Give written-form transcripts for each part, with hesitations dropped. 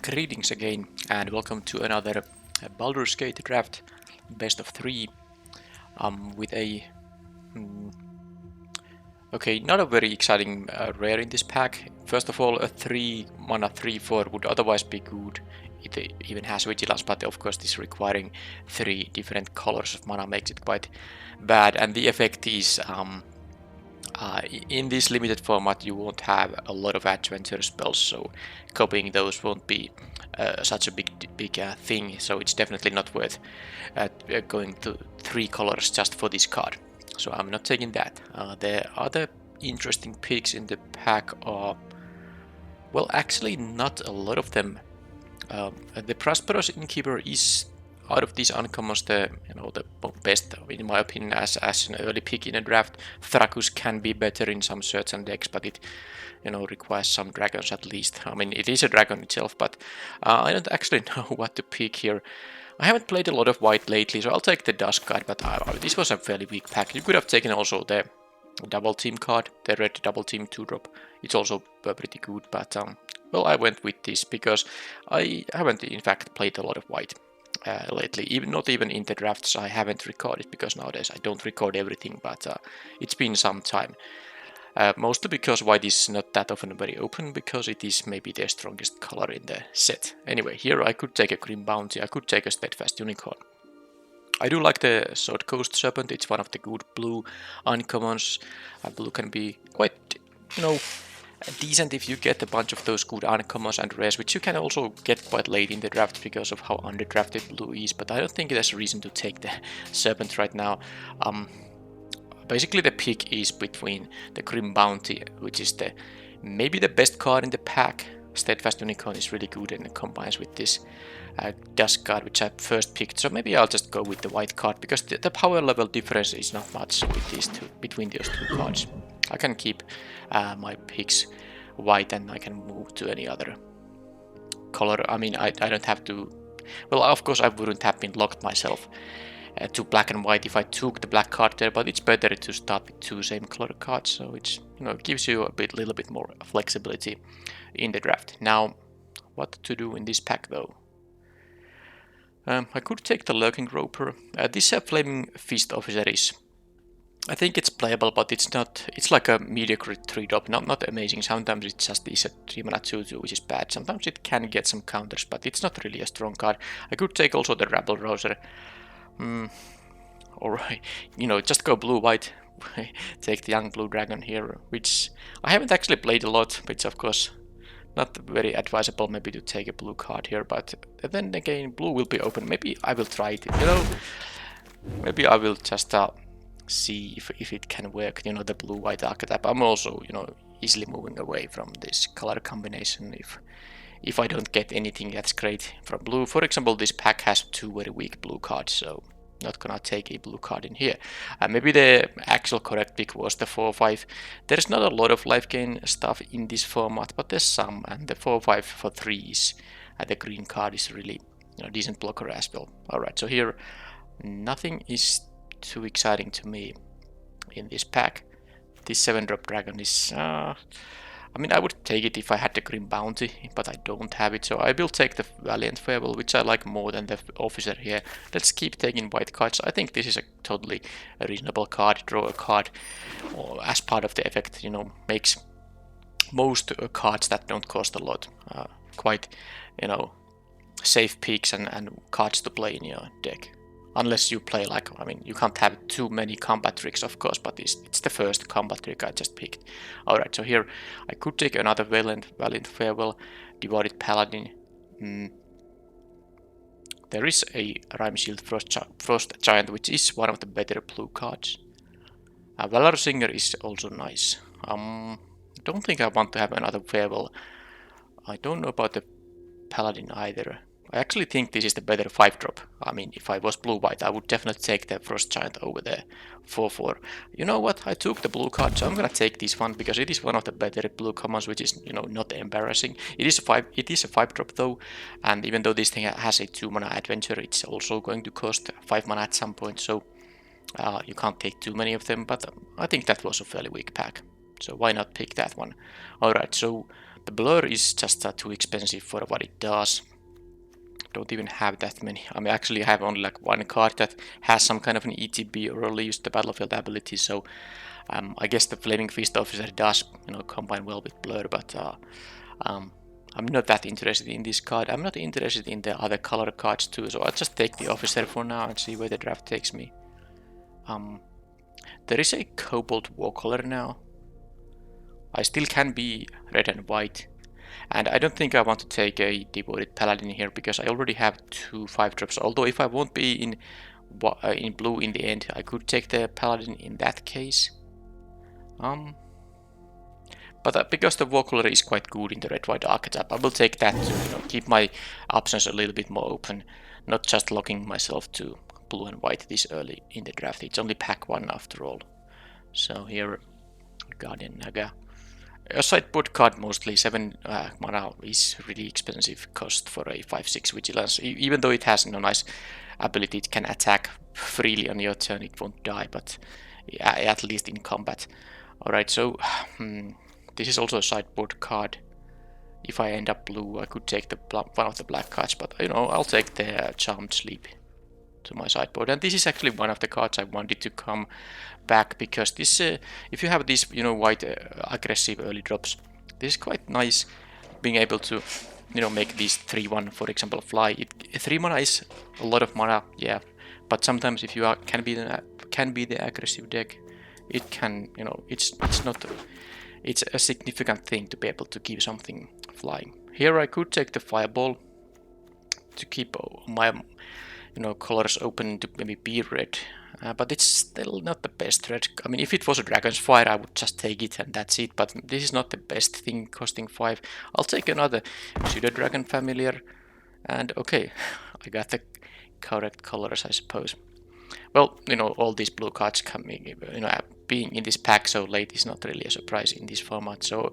Greetings again, and welcome to another Baldur's Gate draft, best of 3, with a okay, not a very exciting rare in this pack. First of all, a 3 mana 3/4 would otherwise be good. It even has vigilance, but of course this requiring 3 different colors of mana makes it quite bad, and the effect is in this limited format you won't have a lot of adventure spells, so copying those won't be such a big thing, so it's definitely not worth going to 3 colors just for this card. So I'm not taking that. The other interesting picks in the pack are, well, actually not a lot of them. The Prosperous Innkeeper is, out of these uncommons, the best in my opinion as an early pick in a draft. Thrakus can be better in some certain decks, but it requires some dragons at least. I mean, it is a dragon itself, but I don't actually know what to pick here. I haven't played a lot of white lately, so I'll take the Dusk card, but this was a fairly weak pack. You could have taken also the double team card, the red double team 2-drop. It's also pretty good, but well, I went with this because I haven't in fact played a lot of white lately. Not even in the drafts I haven't recorded, because nowadays I don't record everything, but it's been some time. Mostly because white is not that often very open, because it is maybe the strongest color in the set. Anyway, here I could take a Grim Bounty, I could take a Steadfast Unicorn. I do like the Sword Coast Serpent, it's one of the good blue uncommons. Blue can be quite, decent if you get a bunch of those good uncommons and rares, which you can also get quite late in the draft because of how underdrafted blue is, but I don't think there's a reason to take the Serpent right now. Basically the pick is between the Grim Bounty, which is maybe the best card in the pack. Steadfast Unicorn is really good and it combines with this Dusk card, which I first picked, so maybe I'll just go with the white card, because the power level difference is not much with these two, between those two cards. I can keep my picks white and I can move to any other color. I mean, I don't have to, well, of course I wouldn't have been locked myself to black and white if I took the black card there, but it's better to start with 2 same color cards, so it's gives you a little bit more flexibility in the draft. Now, what to do in this pack though? I could take the Lurking Roper. This Flaming Fist Officer is, I think it's playable, but it's not. It's like a mediocre 3-drop, not amazing. Sometimes it just is a 3-mana 2/2, which is bad. Sometimes it can get some counters, but it's not really a strong card. I could take also the Rabble Rouser. Alright, just go blue-white. Take the Young Blue Dragon here, which I haven't actually played a lot, which of course not very advisable maybe to take a blue card here, but then again blue will be open. Maybe I will try it, maybe I will just see if it can work, the blue-white archetype. I'm also, easily moving away from this color combination if I don't get anything that's great from blue. For example, this pack has 2 very weak blue cards, so not gonna take a blue card in here. Maybe the actual correct pick was the 4/5. There's not a lot of life gain stuff in this format, but there's some, and the 4/5 for 3s, the green card is really decent blocker as well. Alright, so here nothing is too exciting to me in this pack. This 7-drop dragon is I mean, I would take it if I had the Grim Bounty, but I don't have it, so I will take the Valiant Farewell, which I like more than the Officer here. Let's keep taking white cards. I think this is a totally reasonable card. Draw a card as part of the effect, makes most cards that don't cost a lot quite, safe picks and cards to play in your deck. Unless you play you can't have too many combat tricks, of course, but it's the first combat trick I just picked. Alright, so here I could take another Valiant Farewell, Devoted Paladin. There is a Rime Shield Frost Giant, which is one of the better blue cards. Valor Singer is also nice. Don't think I want to have another Farewell. I don't know about the Paladin either. I actually think this is the better 5-drop. I mean, if I was blue-white, I would definitely take the Frost Giant over the 4/4. You know what? I took the blue card, so I'm gonna take this one because it is one of the better blue commons, which is, not embarrassing. It is a 5-drop though, and even though this thing has a 2-mana adventure, it's also going to cost 5 mana at some point, so you can't take too many of them, but I think that was a fairly weak pack. So why not pick that one? Alright, so The Blur is just too expensive for what it does. Don't even have that many. I mean, actually I have only like one card that has some kind of an ETB or early use the battlefield ability, so I guess the Flaming Fist Officer does, combine well with Blur, but I'm not that interested in this card. I'm not interested in the other color cards too, so I'll just take the Officer for now and see where the draft takes me. There is a Cobalt Warcaller now. I still can be red and white. And I don't think I want to take a Devoted Paladin here, because I already have 2 5-drops. Although if I won't be in blue in the end, I could take the Paladin in that case. But because the Warcaller is quite good in the red-white archetype, I will take that to keep my options a little bit more open, not just locking myself to blue and white this early in the draft. It's only pack 1 after all. So here, Guardian Naga. A sideboard card mostly, 7 mana is really expensive cost for a 5-6 Vigilance. Even though it has nice ability, it can attack freely on your turn, it won't die, but at least in combat. Alright, so this is also a sideboard card. If I end up blue, I could take one of the black cards, but I'll take the Charmed Sleep to my sideboard. And this is actually one of the cards I wanted to come back, because this, if you have these, white aggressive early drops, this is quite nice, being able to, make these 3-1, for example, fly. 3 mana is a lot of mana, yeah, but sometimes if you can be the aggressive deck, it can, it's not. It's a significant thing to be able to keep something flying. Here I could take the Fireball to keep my colors open to maybe be red, but it's still not the best red. I mean, if it was a Dragon's Fire, I would just take it and that's it, but this is not the best thing costing 5. I'll take another Pseudo Dragon Familiar, and okay, I got the correct colors, I suppose. Well, all these blue cards coming, being in this pack so late is not really a surprise in this format, so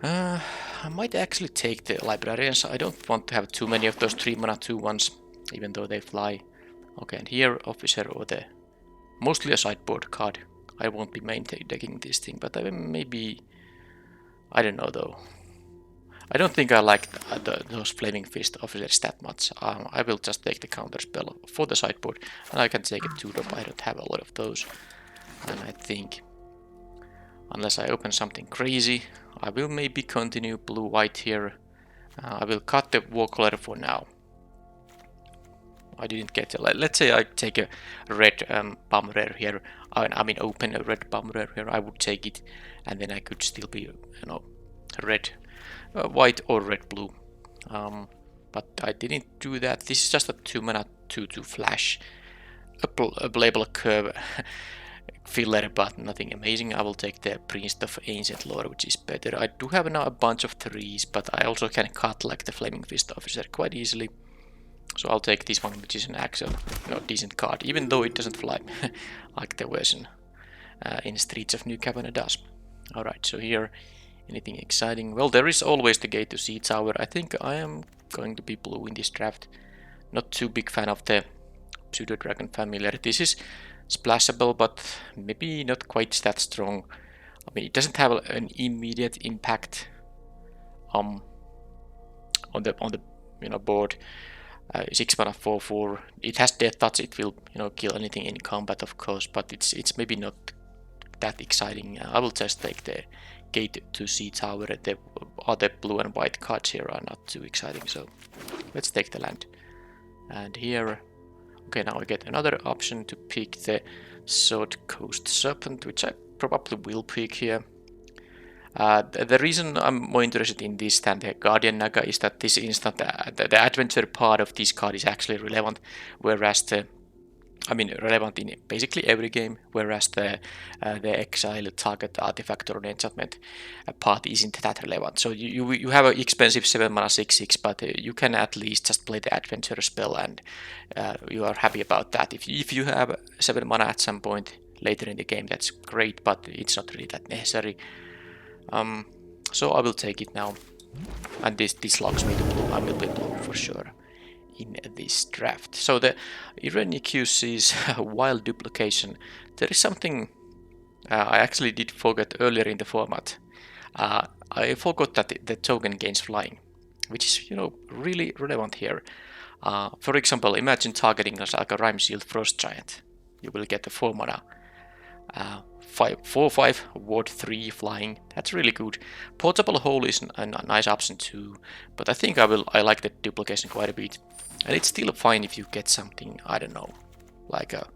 I might actually take the Librarians. I don't want to have too many of those 3 mana 2-1s, even though they fly. Okay, and here, Officer or the mostly a sideboard card. I won't be main decking this thing, but maybe, I don't know though. I don't think I like those Flaming Fist Officers that much. I will just take the counter spell for the sideboard, and I can take a 2-drop. I don't have a lot of those, and I think, unless I open something crazy, I will maybe continue blue-white here. I will cut the Warcaller for now. I didn't get it. Let's say I take a red Bomb Rare here. I mean, open a red Bomb Rare here. I would take it, and then I could still be, red, white or red blue. But I didn't do that. This is just a 2 mana 2/2 flash, a playable curve filler, but nothing amazing. I will take the Priest of Ancient Lore, which is better. I do have now a bunch of 3s, but I also can cut like the Flaming Fist Officer quite easily. So I'll take this one, which is an actual, decent card, even though it doesn't fly like the version in Streets of New Capenna does. Alright, so here, anything exciting? Well, there is always the Gate to Sea Tower. I think I am going to be blue in this draft. Not too big fan of the Pseudo Dragon Familiar. This is splashable, but maybe not quite that strong. I mean, it doesn't have an immediate impact on the board. 6 mana 4/4. It has Death Touch. It will kill anything in combat, of course, but it's maybe not that exciting. I will just take the Gate to Sea Tower. The other blue and white cards here are not too exciting, so let's take the land. And here, okay, now I get another option to pick the Sword Coast Serpent, which I probably will pick here. The reason I'm more interested in this than the Guardian Naga is that this instant, the adventure part of this card is actually relevant, whereas relevant in basically every game, whereas the exile, target, artifact, or enchantment part isn't that relevant. So you have an expensive 7 mana 6/6, but you can at least just play the adventure spell, and you are happy about that. If you have 7 mana at some point later in the game, that's great, but it's not really that necessary. So I will take it now, and this locks me to blue. I will be blue for sure in this draft. So the Irenicus's Wild Duplication. There is something I actually did forget earlier in the format. I forgot that the token gains flying, which is, you know, really relevant here. For example, imagine targeting as like a Rime Shield Frost Giant. You will get the 4 mana, 4/5 ward 3 flying. That's really good. Portable hole is a nice option too, but I think I like the duplication quite a bit. And it's still fine if you get something, I don't know, like a,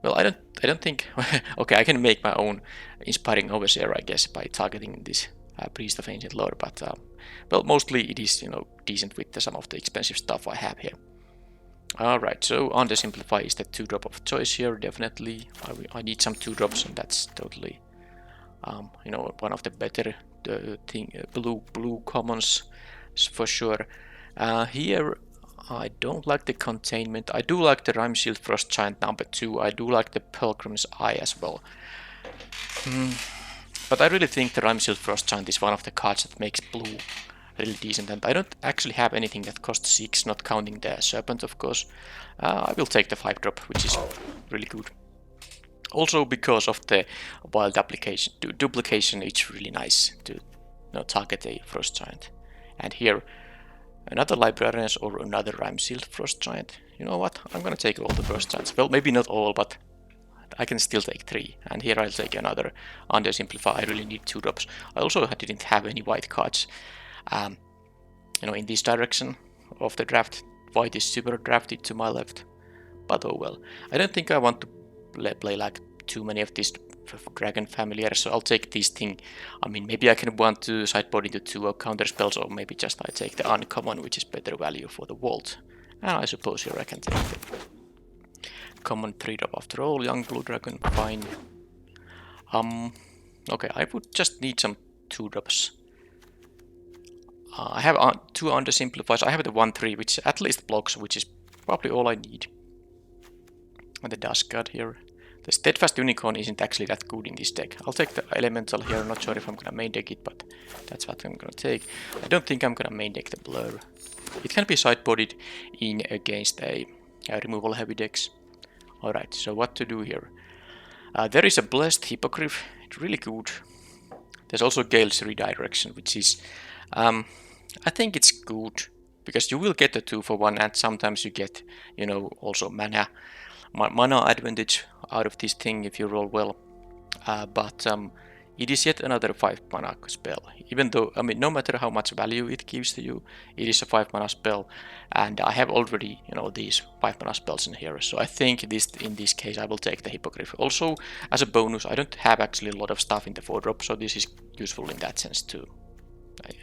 well, I don't think. Okay, I can make my own inspiring overseer, I guess, by targeting this priest of ancient lore. But well, mostly it is, you know, decent with some of the expensive stuff I have here. All right, so undersimplify is the 2-drop of choice here. Definitely, I need some 2-drops, and that's totally, you know, one of the better blue commons for sure. Here I don't like the containment. I do like the Rime Shield Frost Giant number 2. I do like the Pilgrim's Eye as well. But I really think the Rime Shield Frost Giant is one of the cards that makes blue really decent. And I don't actually have anything that costs 6, not counting the Serpent, of course. I will take the 5-drop, which is really good. Also because of the wild duplication, it's really nice to, you know, target a Frost Giant. And here, another Librarians or another Rime Shield Frost Giant. You know what? I'm gonna take all the Frost Giants. Well, maybe not all, but I can still take 3. And here I'll take another Undersimplify. I really need 2-drops. I also didn't have any white cards, you know, in this direction of the draft. White is super drafted to my left, but oh well. I don't think I want to play like too many of these dragon familiars, so I'll take this thing. I mean, maybe I can want to sideboard into 2 counter spells, or maybe just I take the uncommon, which is better value for the vault. And I suppose here I can take the common 3-drop after all. Young blue dragon, fine. Okay, I would just need some 2-drops. I have 2 undersimplifies. I have the 1/3, which at least blocks, which is probably all I need. And the Dust God here. The Steadfast Unicorn isn't actually that good in this deck. I'll take the Elemental here. Not sure if I'm gonna main deck it, but that's what I'm gonna take. I don't think I'm gonna main deck the Blur. It can be sideboarded in against a removal heavy decks. Alright, so what to do here? There is a Blessed Hippogriff. It's really good. There's also Gale's Redirection, which is, I think it's good because you will get the 2-for-1, and sometimes you get, you know, also mana advantage out of this thing if you roll well. But it is yet another 5 mana spell. Even though, I mean, no matter how much value it gives to you, it is a 5 mana spell, and I have already, you know, these 5 mana spells in here. So I think in this case I will take the Hippogriff. Also, as a bonus, I don't have actually a lot of stuff in the 4-drop, so this is useful in that sense too,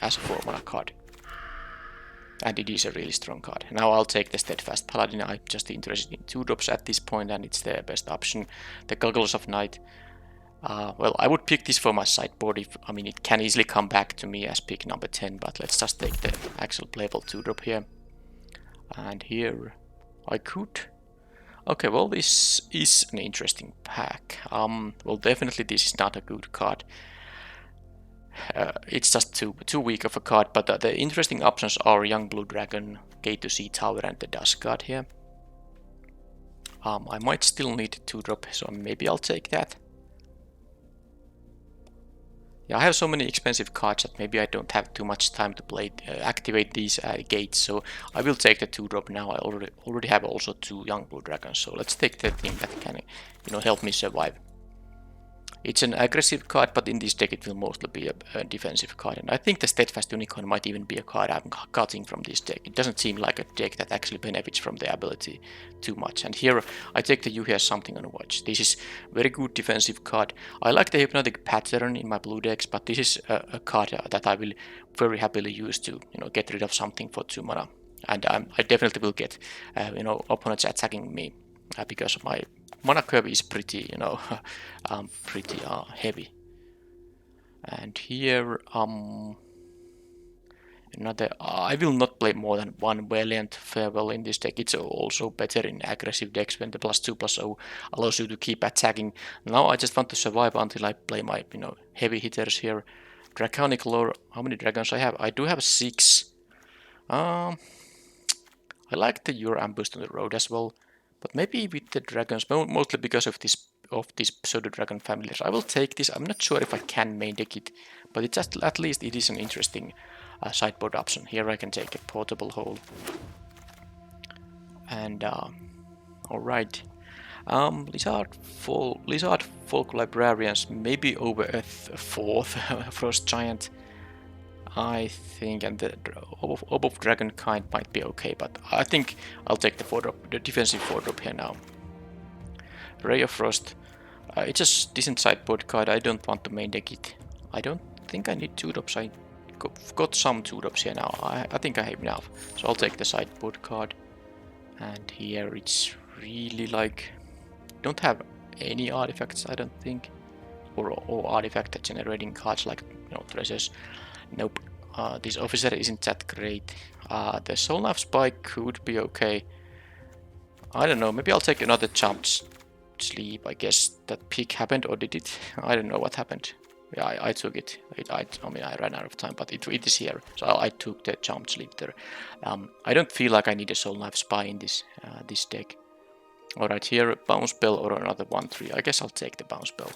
as a 4 mana card. And it is a really strong card. Now I'll take the Steadfast Paladin. I'm just interested in 2-drops at this point, and it's the best option. The Goggles of Night. Well, I would pick this for my sideboard. I mean, it can easily come back to me as pick number 10, but let's just take the actual playable 2-drop here. And here I could. Okay, well, this is an interesting pack. Well, definitely this is not a good card. It's just too weak of a card, but the interesting options are Young Blue Dragon, Gate to Sea Tower, and the Dust God here. I might still need 2-drop, so maybe I'll take that. Yeah, I have so many expensive cards that maybe I don't have too much time to play activate these gates, so I will take the 2-drop now. I already have also 2 Young Blue Dragons, so let's take the thing that can, you know, help me survive. It's an aggressive card, but in this deck it will mostly be a defensive card. And I think the Steadfast Unicorn might even be a card I'm cutting from this deck. It doesn't seem like a deck that actually benefits from the ability too much. And here I take the You Hear Something on Watch. This is very good defensive card. I like the Hypnotic Pattern in my blue decks, but this is a card that I will very happily use to, you know, get rid of something for 2 mana. And I definitely will get, you know, opponents attacking me because my mana curve is pretty, you know, pretty heavy. And here, another. I will not play more than 1 Valiant Farewell in this deck. It's also better in aggressive decks when the +2/+0 allows you to keep attacking. Now I just want to survive until I play my, you know, heavy hitters here. Draconic Lore. How many dragons I have? I do have 6. I like the Your Ambush on the Road as well. But maybe with the dragons, mostly because of this of these Pseudo Dragon familiars. I will take this. I'm not sure if I can main deck it, but it's just, at least it is an interesting sideboard option. Here I can take a portable hole. And alright. Lizard Folk Librarians, maybe over a fourth Frost Giant, I think, and the Orb of Dragonkind might be okay, but I think I'll take the defensive 4-drop here now. Ray of Frost, it's a decent sideboard card. I don't want to main deck it. I don't think I need 2-drops. I got some 2-drops here now. I think I have enough, so I'll take the sideboard card. And here it's really like, don't have any artifacts, I don't think, or artifact generating cards like, you know, treasures. Nope. This officer isn't that great. The Soul Knife Spike could be okay. I don't know, maybe I'll take another jump sleep. I guess that peak happened, or did it? I don't know what happened. Yeah, I took it. I mean, I ran out of time, but it is here. So I took the jump sleep there. I don't feel like I need a Soul Knife Spy in this this deck. Alright, here, Bounce Bell or another 1-3. I guess I'll take the Bounce Bell.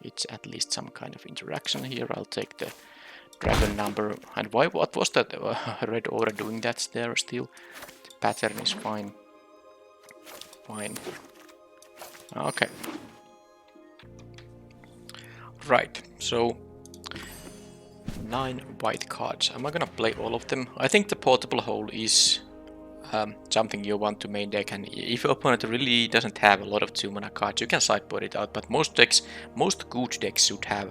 It's at least some kind of interaction here. I'll take the Dragon number. And why? What was that red aura doing that there still? The pattern is fine. Fine. Okay. Right, so 9 white cards. Am I gonna play all of them? I think the portable hole is something you want to main deck, and if your opponent really doesn't have a lot of 2-mana cards, you can sideboard it out, but most good decks should have,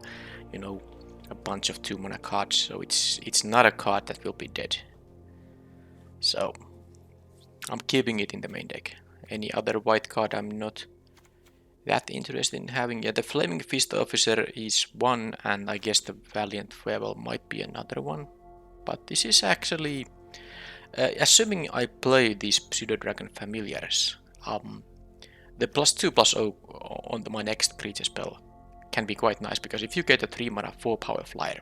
you know, a bunch of 2-mana cards, so it's not a card that will be dead. So I'm keeping it in the main deck. Any other white card I'm not that interested in having. Yeah, the Flaming Fist Officer is one, and I guess the Valiant Farewell might be another one, but this is actually assuming I play these Pseudo Dragon Familiars, the +2/+0 on my next creature spell can be quite nice, because if you get a 3-mana 4-power flyer,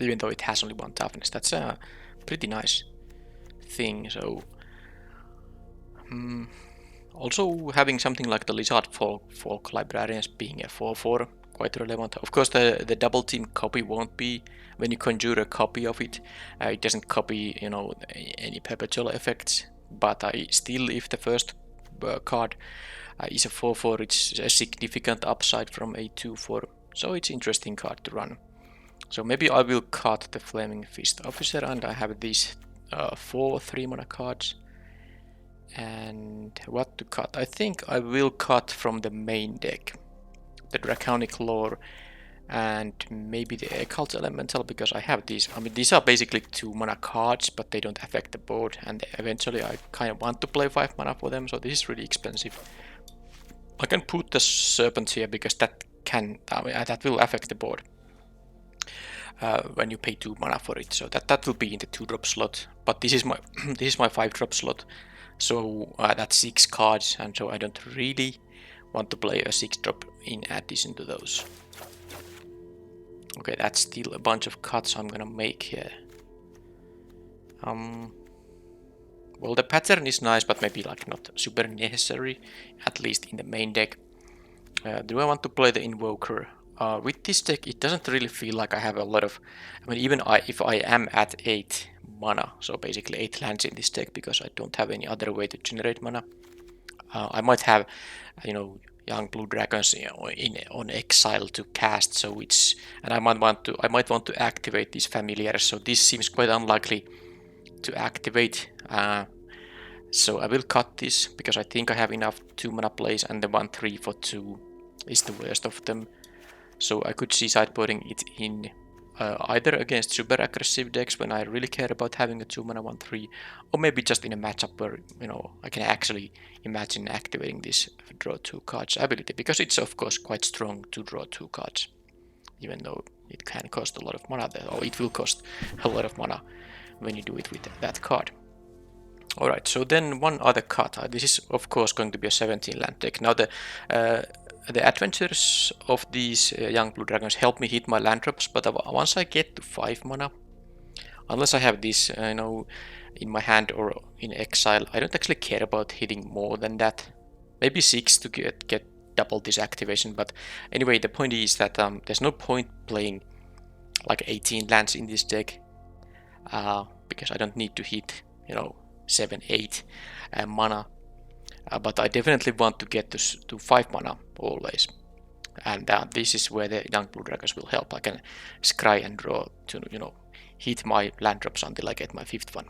even though it has only 1 toughness, that's a pretty nice thing. So also having something like the Lizard Folk Librarians being a 4/4, quite relevant. Of course, the double team copy won't be, when you conjure a copy of it, it doesn't copy, you know, any perpetual effects, but still, if the first card is a 4/4, it's a significant upside from a 2/4, so it's interesting card to run. So maybe I will cut the Flaming Fist Officer, and I have these 4 3-mana cards. And what to cut? I think I will cut from the main deck the Draconic Lore and maybe the Occult Elemental, because I have these. I mean, these are basically 2-mana cards, but they don't affect the board, and eventually I kind of want to play 5 mana for them, so this is really expensive. I can put the Serpent here because that will affect the board when you pay 2 mana for it, so that will be in the 2-drop slot. But this is my 5-drop slot, so that's 6 cards, and so I don't really want to play a 6-drop in addition to those. Okay, that's still a bunch of cuts I'm gonna make here. Well, the pattern is nice, but maybe like not super necessary, at least in the main deck. Do I want to play the Invoker? With this deck, it doesn't really feel like I have a lot of... I mean, even if I am at 8 mana, so basically 8 lands in this deck, because I don't have any other way to generate mana. I might have, you know, young blue dragons on exile to cast, so it's... And I might want to activate these familiars, so this seems quite unlikely to activate. So I will cut this, because I think I have enough 2 mana plays, and the 1/3 for 2 is the worst of them. So I could see sideboarding it in either against super aggressive decks when I really care about having a 2 mana 1/3, or maybe just in a matchup where, you know, I can actually imagine activating this draw 2 cards ability, because it's of course quite strong to draw 2 cards, even though it can cost a lot of mana, or it will cost a lot of mana when you do it with that card. Alright, so then one other cut. This is of course going to be a 17 land deck. Now the adventures of these young blue dragons help me hit my land drops, but once I get to 5 mana, unless I have this, you know, in my hand or in exile, I don't actually care about hitting more than that. Maybe 6 to get double this activation. But anyway, the point is that there's no point playing like 18 lands in this deck because I don't need to hit 7, 8 mana. But I definitely want to get to 5 mana always. And this is where the young blue dragons will help. I can scry and draw to hit my land drops until I get my 5th one.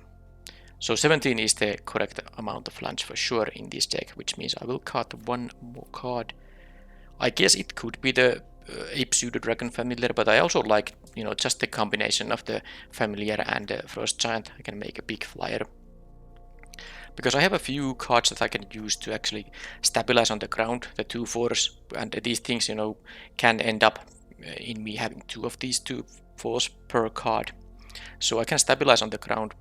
So 17 is the correct amount of lands for sure in this deck, which means I will cut one more card. I guess it could be the Ape Pseudo Dragon Familiar, but I also like just the combination of the Familiar and the Frost Giant. I can make a big flyer. Because I have a few cards that I can use to actually stabilize on the ground, the 2/4s, and these things, can end up in me having 2 of these 2/4s per card. So I can stabilize on the ground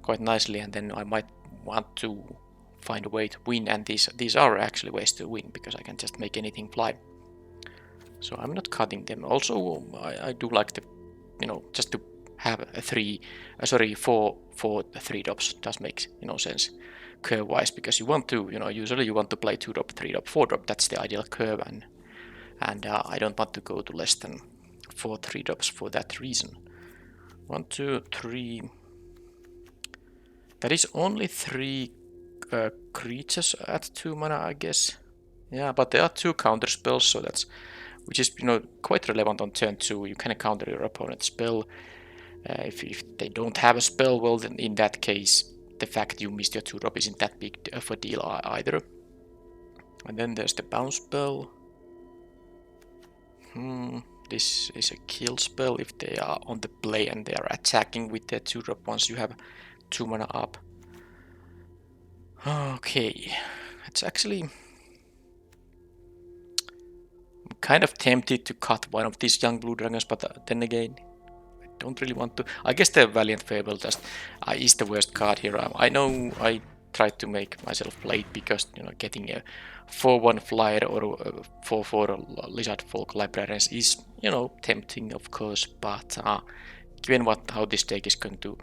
quite nicely, and then I might want to find a way to win, and these are actually ways to win, because I can just make anything fly. So I'm not cutting them. Also, I do like the, just to have a 4 3-drops does make sense curve-wise, because you want to, usually you want to play 2-drop, 3-drop, 4-drop. That's the ideal curve, and I don't want to go to less than 4 3-drops for that reason. 1, 2, 3. That is only 3 creatures at 2 mana, I guess. Yeah, but there are 2 counter spells, so that's which is quite relevant on turn 2. You can counter your opponent's spell. If they don't have a spell, well, then in that case, the fact you missed your 2-drop isn't that big of a deal either. And then there's the bounce spell. This is a kill spell if they are on the play and they are attacking with their 2-drop once you have 2 mana up. Okay, it's actually... I'm kind of tempted to cut one of these young blue dragons, but then again, I don't really want to. I guess the Valiant Fable just is the worst card here. I know I tried to make myself play it because getting a 4/1 flyer or a 4/4 Lizard Folk Librarians is tempting, of course, but given how this deck is going to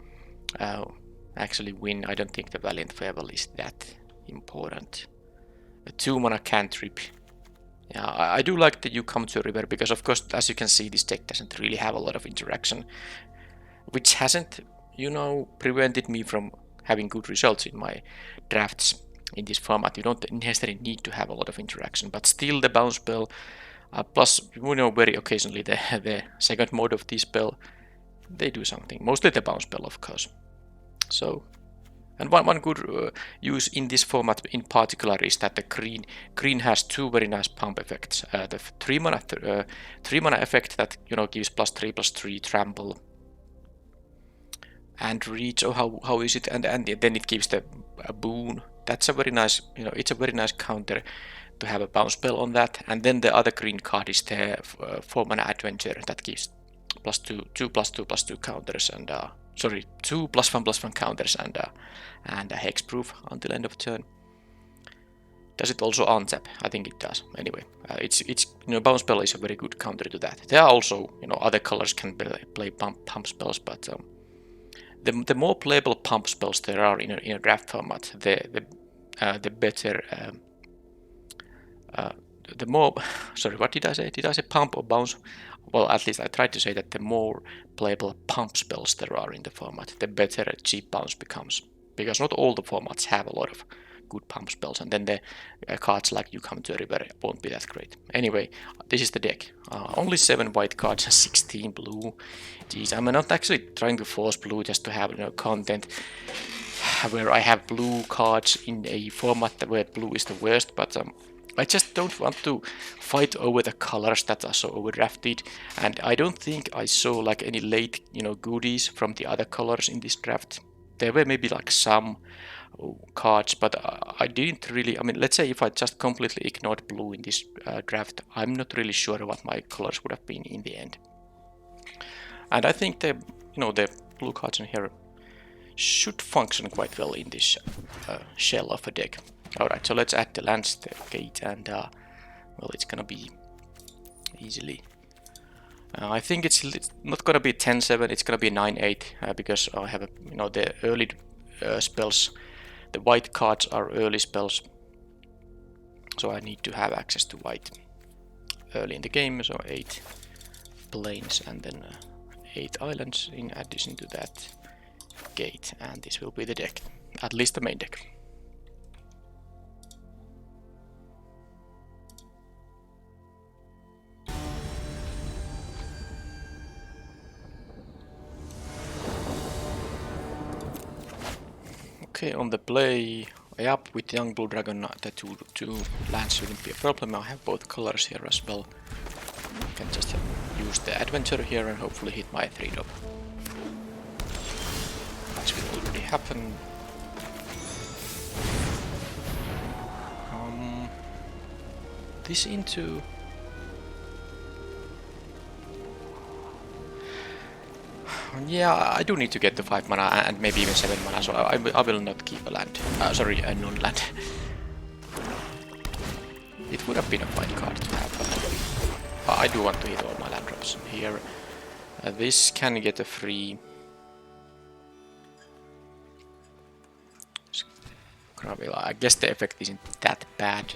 actually win, I don't think the Valiant Fable is that important. A 2 mana cantrip. Yeah, I do like that you come to a river, because of course, as you can see, this deck doesn't really have a lot of interaction, which hasn't, prevented me from having good results in my drafts in this format. You don't necessarily need to have a lot of interaction, but still the bounce spell, plus, very occasionally the second mode of this spell, they do something. Mostly the bounce spell, of course. So... And one good use in this format in particular is that the green has 2 very nice pump effects. The 3 mana effect that gives +3/+3 trample and reach, or how is it? And then it gives the boon. That's a very nice, it's a very nice counter to have a bounce spell on that. And then the other green card is the 4 mana adventure that gives +2, 2/2/2 counters, and 2 +1/+1 counters and a hexproof until end of turn. Does it also untap? I think it does. Anyway, it's bounce spell is a very good counter to that. There are also other colors can play pump spells, but the more playable pump spells there are in a draft format, the better. The more, sorry, what did I say? Did I say pump or bounce? Well, at least I tried to say that the more playable pump spells there are in the format, the better a cheap bounce becomes. Because not all the formats have a lot of good pump spells, and then the cards like You Come to a River won't be that great. Anyway, this is the deck. Only 7 white cards and 16 blue. Geez, I'm not actually trying to force blue just to have content where I have blue cards in a format where blue is the worst, but I just don't want to fight over the colors that are so overdrafted, and I don't think I saw like any late goodies from the other colors in this draft. There were maybe like some cards, but I didn't really. I mean, let's say if I just completely ignored blue in this draft, I'm not really sure what my colors would have been in the end. And I think the blue cards in here should function quite well in this shell of a deck. Alright, so let's add the landscape, and well, it's gonna be easily. I think it's not gonna be 10-7, it's gonna be 9-8 because I have the early spells. The white cards are early spells, So I need to have access to white early in the game, so 8 plains and then 8 islands in addition to that gate, and this will be the deck, at least the main deck. Okay, on the play, up with Young Blue Dragon, the two lands shouldn't be a problem. I have both colors here as well. I can just use the adventure here and hopefully hit my 3-drop. Which will already happen. This into... Yeah, I do need to get to 5 mana and maybe even 7 mana, so I will not keep a land. Sorry, a non-land. It would have been a fine card to have, but I do want to hit all my land drops here. This can get a free... I guess the effect isn't that bad.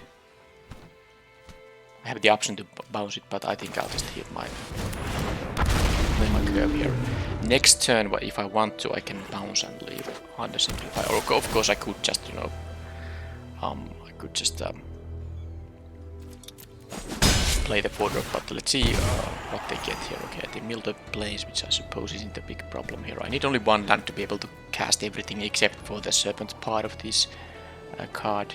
I have the option to bounce it, but I think I'll just hit my curve here. Next turn, if I want to, I can bounce and leave under simplify. Or of course, I could just, you know, play the 4-drop. But let's see what they get here. Okay, they mill the plains, which I suppose isn't a big problem here. I need only 1 land to be able to cast everything except for the serpent part of this card.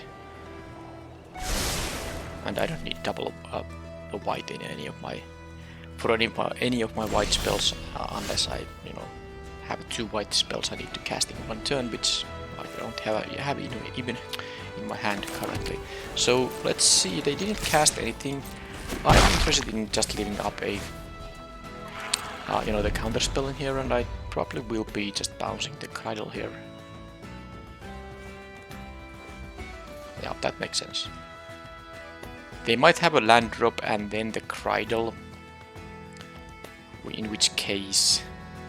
And I don't need double white in any of my white spells unless I, you know, have 2 white spells I need to cast in 1 turn, which I don't have even in my hand currently. So let's see, they didn't cast anything. I'm interested in just leaving up a you know, the counter spell in here, and I probably will be just bouncing the Cradle here. Yeah, that makes sense. They might have a land drop and then the Cradle, in which case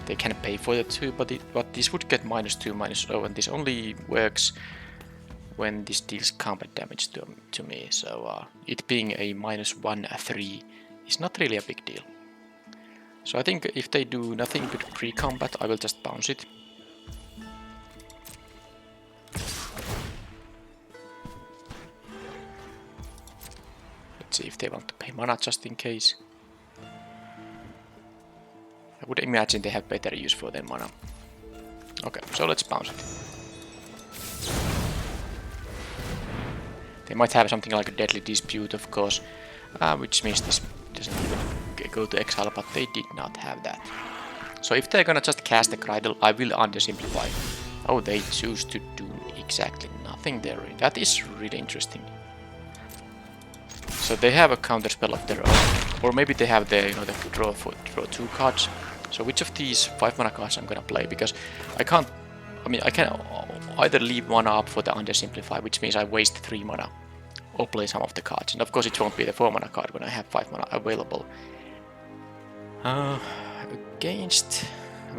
they can pay for the 2, but this would get -2, -0, and this only works when this deals combat damage to me, so it being a -1/3 is not really a big deal. So I think if they do nothing but pre-combat, I will just bounce it. Let's see if they want to pay mana just in case. I would imagine they have better use for their mana. Okay, so let's bounce it. They might have something like a Deadly Dispute, of course, which means this doesn't even go to exile, but they did not have that. So if they're gonna just cast the Cradle, I will undersimplify. Oh, they choose to do exactly nothing there. That is really interesting. So they have a counter spell of their own, or maybe they have the, you know, the draw 2 cards. So which of these 5 mana cards I'm gonna play? Because I can't. I mean, I can either leave 1 up for the undersimplify, which means I waste 3 mana, or play some of the cards. And of course, it won't be the 4 mana card when I have 5 mana available. Against,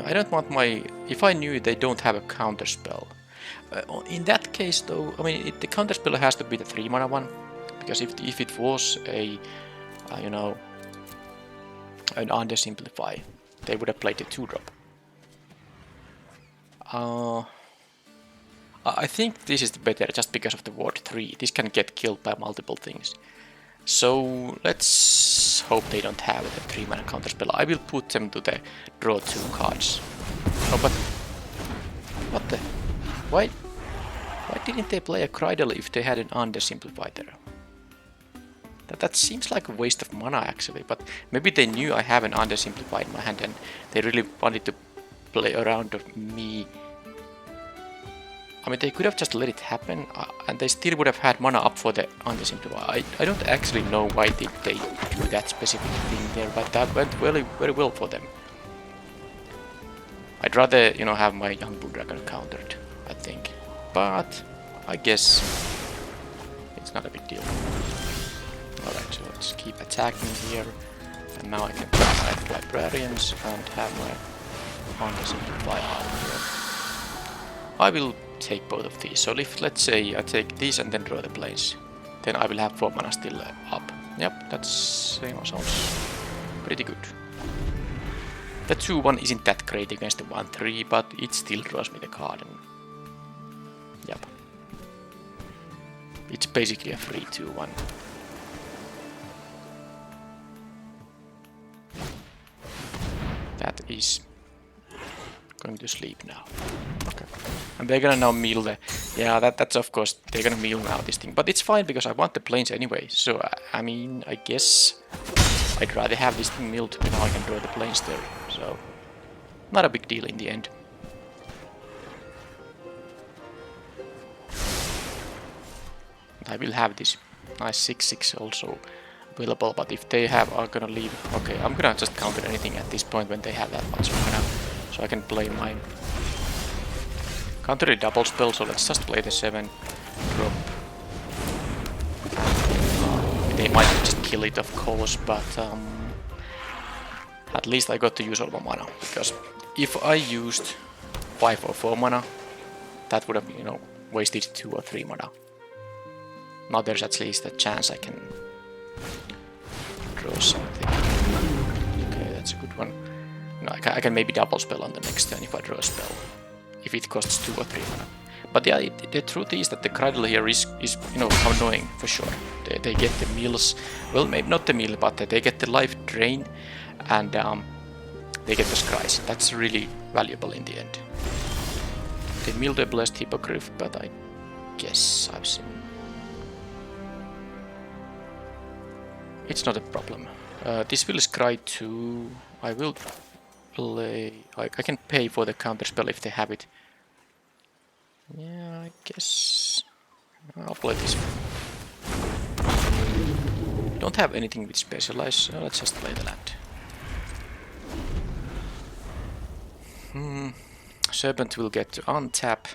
I don't want my. If I knew they don't have a counter spell, in that case, though, I mean, the counter spell has to be the 3 mana one. Because if it was a, you know, an undersimplify, they would have played the 2-drop. I think this is better just because of the ward 3. This can get killed by multiple things. So let's hope they don't have the 3 mana counter spell. I will put them to the draw 2 cards. Oh, but what the? Why didn't they play a Cradle if they had an undersimplify there? That seems like a waste of mana actually, but maybe they knew I have an undersimplify in my hand and they really wanted to play around of me. I mean, they could have just let it happen and they still would have had mana up for the undersimplify. I don't actually know why did they do that specific thing there, but that went very, very well for them. I'd rather, you know, have my Young Blue Dragon countered, I think. But I guess it's not a big deal. Alright, so let's keep attacking here. And now I can play my Librarians and have my undersimplify out here. I will take both of these. So if, let's say I take these and then draw the planes. then I will have 4 mana still up. Yep, that's sounds pretty good. The 2-1 isn't that great against the 1-3, but it still draws me the card. And yep. It's basically a free 2-1. That is going to sleep now. Okay. And they're gonna now mill the... Yeah, that's of course, they're gonna mill now this thing. But it's fine, because I want the planes anyway. So, I mean, I guess I'd rather have this thing milled before I can draw the planes there. So, not a big deal in the end. I will have this nice 6-6 also available, but if they are gonna leave... Okay, I'm gonna just counter anything at this point when they have that much mana, so I can play my... Counter a double spell, so let's just play the 7 drop. They might just kill it, of course, but at least I got to use all my mana, because if I used 5 or 4 mana, that would have, you know, wasted 2 or 3 mana. Now there's at least a chance I can draw something. Okay, that's a good one. No, I can maybe double spell on the next turn if I draw a spell. If it costs 2 or 3 mana. But yeah, the truth is that the Cradle here is you know, annoying for sure. They get the mills, well, maybe not the mill, but they get the life drain, and they get the scries. That's really valuable in the end. They mill the Blessed Hippogriff, but I guess I've seen... It's not a problem. This will scry too. I will play... I can pay for the counter spell if they have it. Yeah, I guess... I'll play this one. Don't have anything with specialize, so let's just play the land. Serpent will get to untap.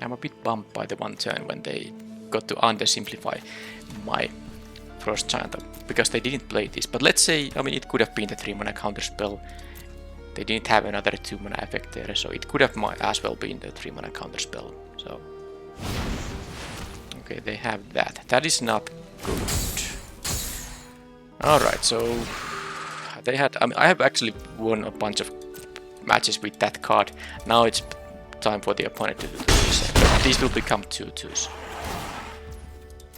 I'm a bit bummed by the 1 turn when they got to undersimplify my Frost Giant, because they didn't play this. But let's say, I mean, it could have been the 3 mana counter spell. They didn't have another 2 mana effect there, so it could have as well been the 3 mana counter spell. So, okay, they have that. That is not good. Alright, so they had, I mean, I have actually won a bunch of matches with that card. Now it's time for the opponent to do this. These will become 2/2s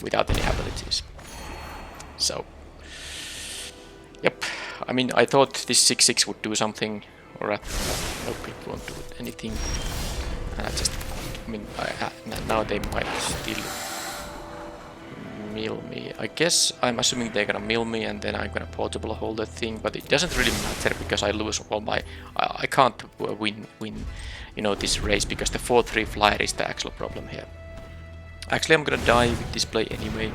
without any abilities. So, yep. I mean, I thought this 6/6 would do something, or nope, it won't do anything. And I mean, now they might still mill me. I guess I'm assuming they're gonna mill me, and then I'm gonna portable hold the thing. But it doesn't really matter because I lose all my. I can't win. You know, this race, because the 4-3 flyer is the actual problem here. Actually, I'm gonna die with this play anyway.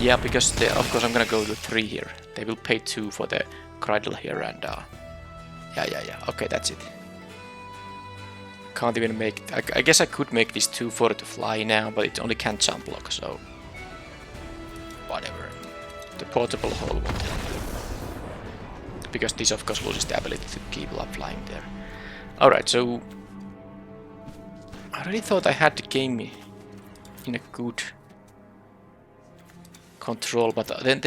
Yeah, because of course I'm gonna go to 3 here. They will pay 2 for the Cradle here, and yeah. Okay, that's it. Can't even make. I guess I could make this 2-4 to fly now, but it only can jump block, so whatever. The portable hole won't help, because this of course loses the ability to keep flying there. Alright, so I really thought I had the game in a good control, but then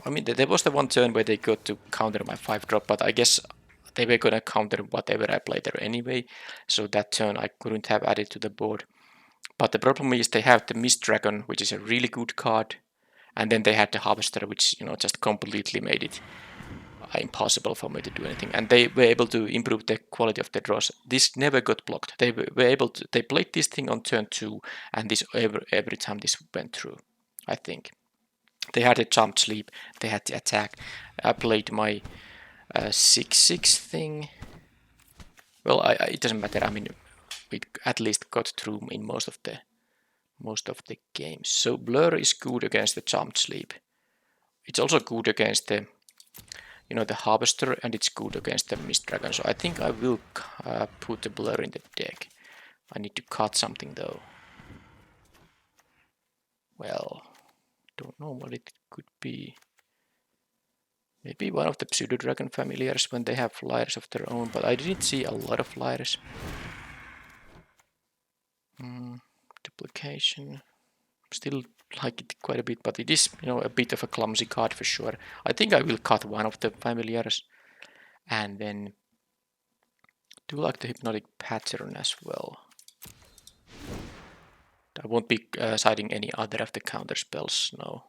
I mean, there was the 1 turn where they got to counter my 5 drop, but I guess they were gonna counter whatever I played there anyway, so that turn I couldn't have added to the board. But the problem is they have the Mist Dragon, which is a really good card, and then they had the Harvester, which, you know, just completely made it impossible for me to do anything, and they were able to improve the quality of the draws. This never got blocked. They were able to. They played this thing on turn 2, and this every time this went through. I think they had a jump sleep. They had the attack. I played my 6/6 thing. Well, it doesn't matter. I mean, it at least got through in most of the games. So Blur is good against the jump sleep. It's also good against the, you know, the Harvester, and it's good against the Mist Dragon. So I think I will put the Blur in the deck. I need to cut something though. Well, don't know what it could be. Maybe one of the Pseudo Dragon familiars when they have flyers of their own, but I didn't see a lot of flyers. Duplication. Still like it quite a bit, but it is, you know, a bit of a clumsy card for sure. I think I will cut one of the familiars and then do like the hypnotic pattern as well. I won't be citing any other of the counter spells, no.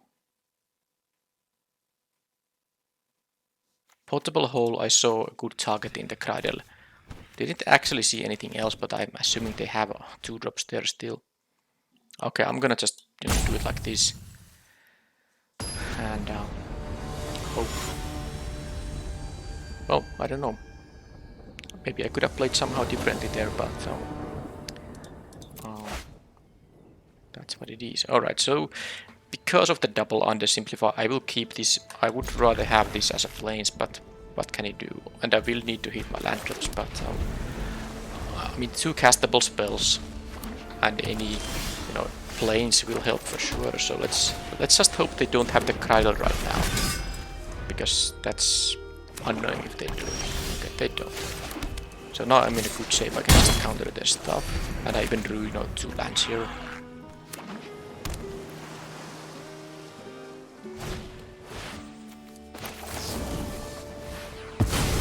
Portable hole, I saw a good target in the cradle. Didn't actually see anything else, but I'm assuming they have 2 drops there still. Okay, I'm gonna just, you know, do it like this. And hope. Well, I don't know. Maybe I could have played somehow differently there, but that's what it is. Alright, so because of the double undersimplify, I will keep this. I would rather have this as a plains, but what can it do? And I will need to hit my land drops, but I mean, 2 castable spells and any, you know, plains will help for sure. So let's just hope they don't have the cradle right now, because that's annoying if they do. Okay, they don't. So now I'm in a good shape. I can just counter their stuff, and I even drew, you know, 2 lands here.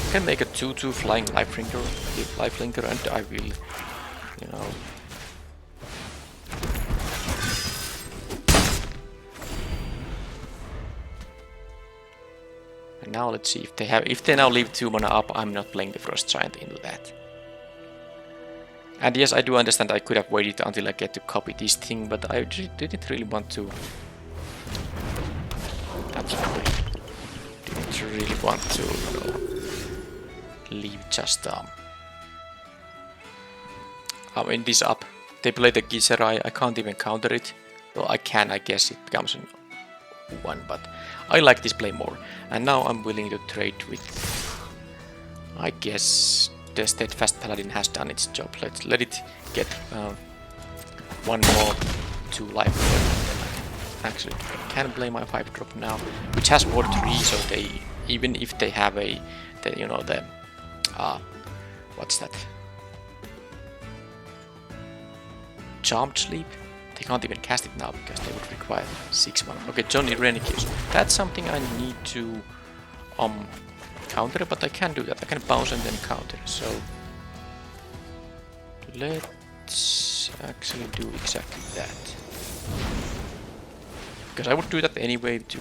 I can make a 2/2 flying lifelinker, and I will, you know. And now let's see if they now leave 2 mana up, I'm not playing the Frost Giant into that. And yes, I do understand I could have waited until I get to copy this thing, but I didn't really want to. Absolutely. Didn't really want to, you know, leave just I mean, this up. They play the Gizzerai, I can't even counter it. Well, I can, I guess it becomes an 1, but I like this play more. And now I'm willing to trade with, I guess the Steadfast Paladin has done its job. Let's let it get 1 more 2 life. Actually, I can play my 5-drop now, which has Ward 3, so they, even if they have a, you know, the what's that? Charmed Sleep? They can't even cast it now because they would require 6 mana. Okay, Johnny Renicus. That's something I need to counter, but I can do that. I can bounce and then counter. So let's actually do exactly that. Because I would do that anyway to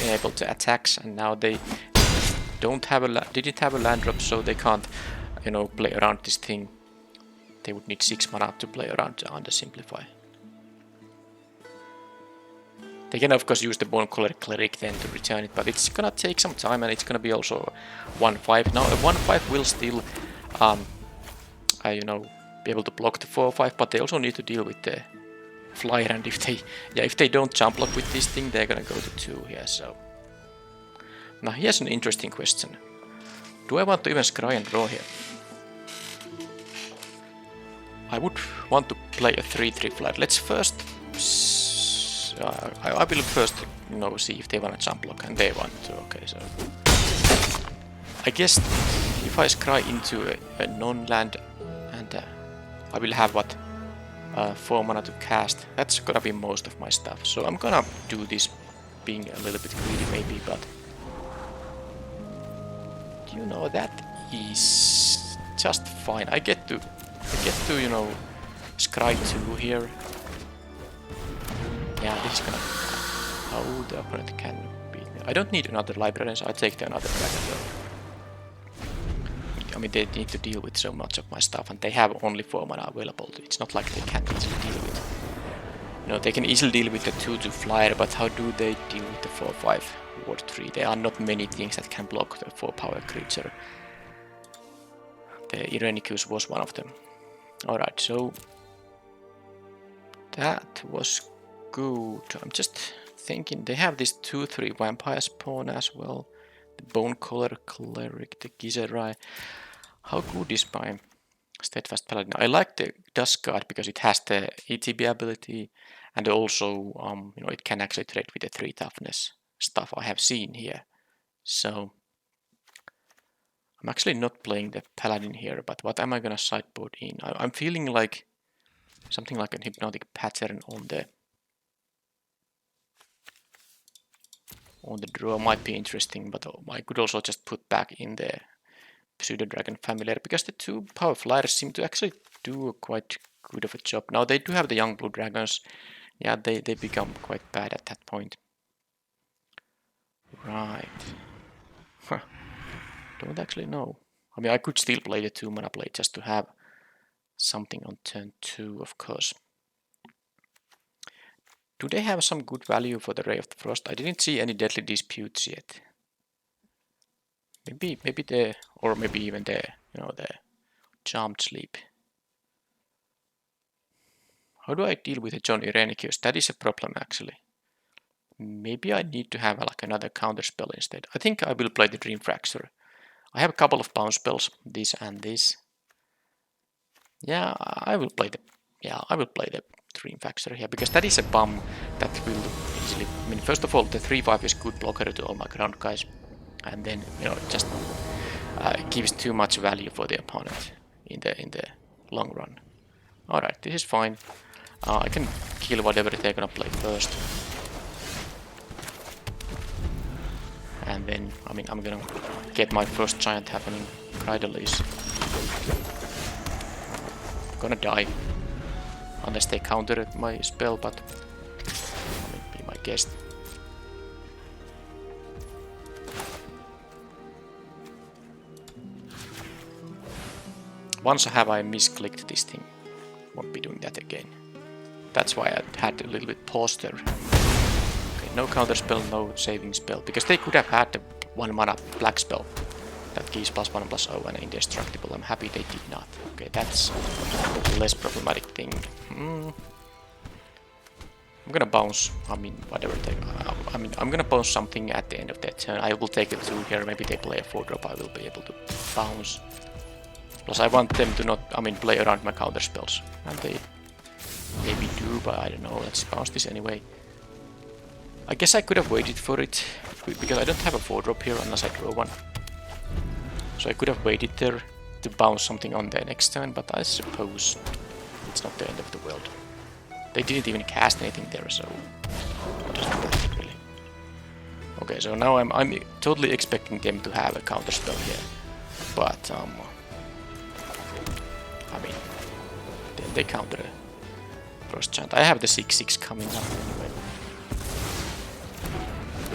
enable the attacks, and now they didn't have a land drop, so they can't, you know, play around this thing. They would need 6 mana to play around the undersimplify. They can of course use the Bone Color Cleric then to return it, but it's gonna take some time, and it's gonna be also 1/5. Now a 1/5 will still, you know, be able to block the 4/5, but they also need to deal with the flyer, and if they don't jump block with this thing, they're gonna go to 2 here. So now here's an interesting question: do I want to even scry and draw here? I would want to play a 3/3 flyer. Let's first. I will first, you know, see if they want to jump block, and they want to. Okay, so I guess if I scry into a non-land, and I will have what 4 mana to cast. That's gonna be most of my stuff. So I'm gonna do this, being a little bit greedy maybe, but you know, that is just fine. I get to you know, scry 2 here. Yeah, this is gonna be fine. How the opponent can beat me. I don't need another librarian, so I take the another dragon though. I mean, they need to deal with so much of my stuff, and they have only 4 mana available. It's not like they can't easily deal with. You know, they can easily deal with the 2/2 flyer, but how do they deal with the 4/5 Ward 3? There are not many things that can block the 4-power creature. The Irenicus was one of them. Alright, so that was good. I'm just thinking, they have this 2/3 vampire spawn as well. The Bone Color Cleric, the Gizzerai. How good is my Steadfast Paladin? I like the Dust Guard because it has the ETB ability, and also you know, it can actually trade with the 3 toughness stuff I have seen here. So I'm actually not playing the Paladin here, but what am I gonna sideboard in? I'm feeling like Something like a hypnotic pattern on the draw might be interesting, but I could also just put back in the Pseudo-Dragon Familiar, because the two Power Flyers seem to actually do a quite good of a job. Now they do have the young blue dragons. Yeah, they become quite bad at that point. Right. Huh. Don't actually know. I mean, I could still play the 2-mana play just to have something on turn 2, of course. Do they have some good value for the Ray of the Frost? I didn't see any Deadly Disputes yet. Maybe the, or maybe even the, the Charmed Sleep. How do I deal with the John Irenicus? That is a problem, actually. Maybe I need to have like another counter spell instead. I think I will play the Dream Fracture. I have a couple of bounce spells, this and this. Yeah, I will play the Dream Fracture here, because that is a bomb that will easily. I mean, first of all, the 3/5 is good blocker to all my ground guys, and then it just gives too much value for the opponent in the long run. All right, this is fine. I can kill whatever they're gonna play first. And then, I mean, I'm gonna get my first giant happening. Crydalis. Gonna die. Unless they counter my spell, but I mean, be my guest. Once I misclicked this thing. Won't be doing that again. That's why I had a little bit pause there. Okay, no counter spell, no saving spell, because they could have had the 1-mana black spell that gives +1/+0 and indestructible. I'm happy they did not. Okay, that's a less problematic thing. I'm gonna bounce. I mean, whatever they. I'm gonna bounce something at the end of their turn. I will take it through here. Maybe they play a 4-drop. I will be able to bounce. Plus, I want them to not. I mean, play around my counter spells, and they maybe do, but I don't know. Let's bounce this anyway. I guess I could have waited for it, because I don't have a 4-drop here unless I draw one. So I could have waited there to bounce something on their next turn, but I suppose it's not the end of the world. They didn't even cast anything there, so what does that matter, really? Okay, so now I'm totally expecting them to have a counter spell here, but I mean, then they counter a Frost Giant. I have the 6/6 coming up anyway.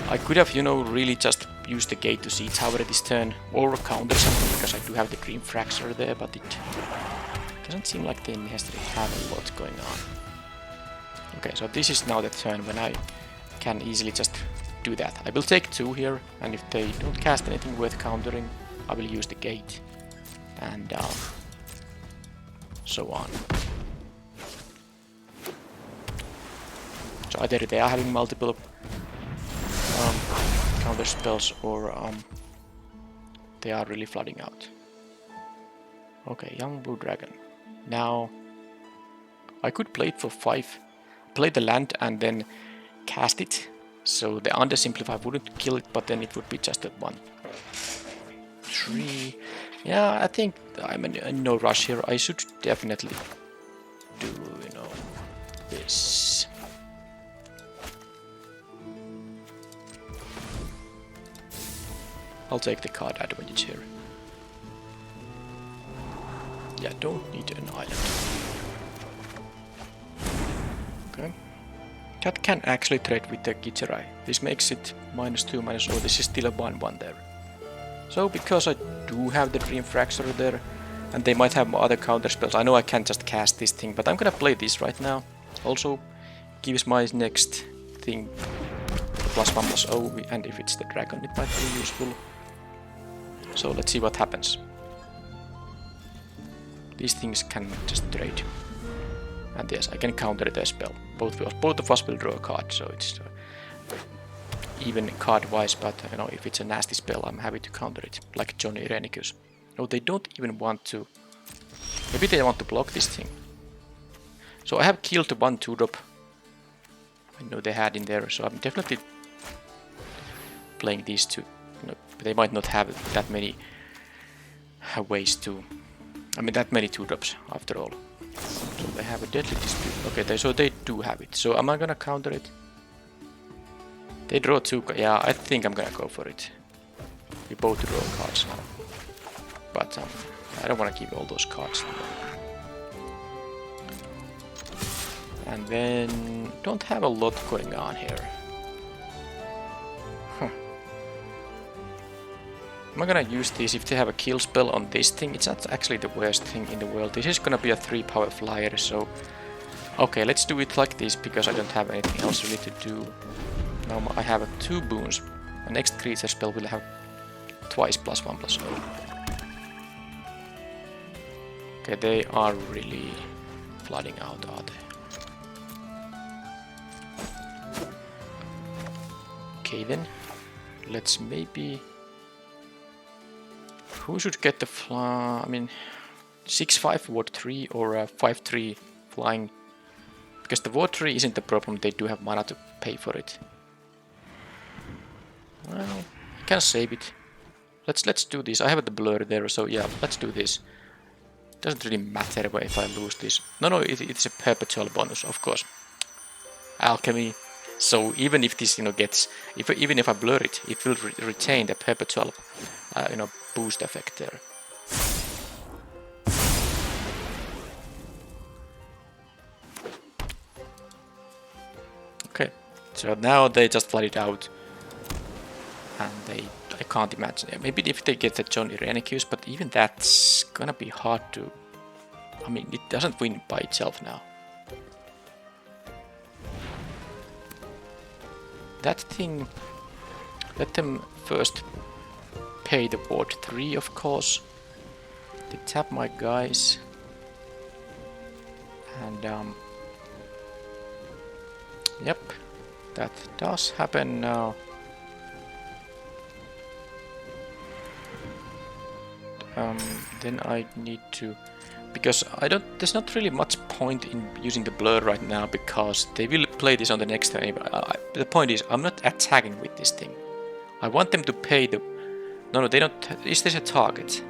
I could have, really just used the gate to Sea Tower this turn, or counter something, because I do have the Dream Fracture there, but it doesn't seem like they necessarily have a lot going on. Okay, so this is now the turn when I can easily just do that. I will take 2 here, and if they don't cast anything worth countering, I will use the gate, and so on. So either they are having multiple counter spells, or they are really flooding out. Okay, young blue dragon. Now I could play it for 5, play the land and then cast it, so the undersimplify wouldn't kill it, but then it would be just at 1/3. Yeah, I think I'm in no rush here. I should definitely do, this. I'll take the card advantage here. Yeah, don't need an island. Okay. Cat can actually trade with the Gitcherai. This makes it -2/-0. So this is still a 1/1 there. So because I do have the Dream Fracture there, and they might have other counter spells, I know I can't just cast this thing, but I'm gonna play this right now. Also gives my next thing +1/+0, and if it's the dragon, it might be useful. So let's see what happens. These things can just trade. And yes, I can counter the spell. Both of us will draw a card, so it's even card-wise, but if it's a nasty spell, I'm happy to counter it, like Johnny Irenicus. No, they don't even want to. Maybe they want to block this thing. So I have killed the 1/2-drop. I know they had in there, so I'm definitely playing these two. They might not have that many ways to. I mean, that many 2-drops after all. So they have a deadly dispute. Okay, so they do have it. So am I gonna counter it? They draw 2. Yeah, I think I'm gonna go for it. We both draw cards now. But I don't want to give all those cards. And then don't have a lot going on here. Am I gonna use this if they have a kill spell on this thing? It's not actually the worst thing in the world. This is gonna be a 3 power flyer, so... Okay, let's do it like this, because I don't have anything else really to do. Now I have 2 boons. My next creature spell will have twice +1/+0. Okay, they are really flooding out, are they? Okay then, let's maybe... Who should get the I mean, 6/5 Ward 3 or 5/3 flying? Because the Ward 3 isn't the problem, they do have mana to pay for it. Well, I can save it. Let's do this. I have the blur there, so yeah, let's do this. Doesn't really matter if I lose this. No, it's a perpetual bonus, of course. Alchemy. So even if this, gets, even if I blur it, it will retain the perpetual, boost effect there. Okay, so now they just flood it out, and I can't imagine. Maybe if they get the John Irenicus, but even that's gonna be hard to. I mean, it doesn't win by itself now. That thing, let them first pay the Ward 3, of course. They tap my guys. And, yep, that does happen now. Then I need to... Because there's not really much point in using the blur right now, because they will play this on the next turn. The point is, I'm not attacking with this thing. I want them to pay the... No, they don't... Is this a target?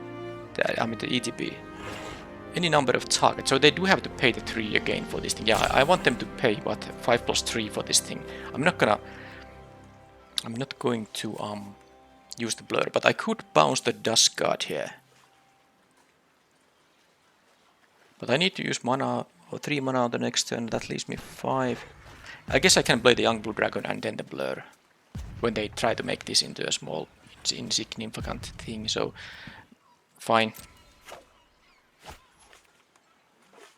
I mean the ETB. Any number of targets. So they do have to pay the 3 again for this thing. Yeah, I want them to pay, what, 5+3 for this thing. I'm not going to use the blur, but I could bounce the Dust Guard here. But I need to use mana, or 3 mana on the next turn, that leaves me 5. I guess I can play the Young Blue Dragon and then the blur, when they try to make this into a small, insignificant thing, so fine.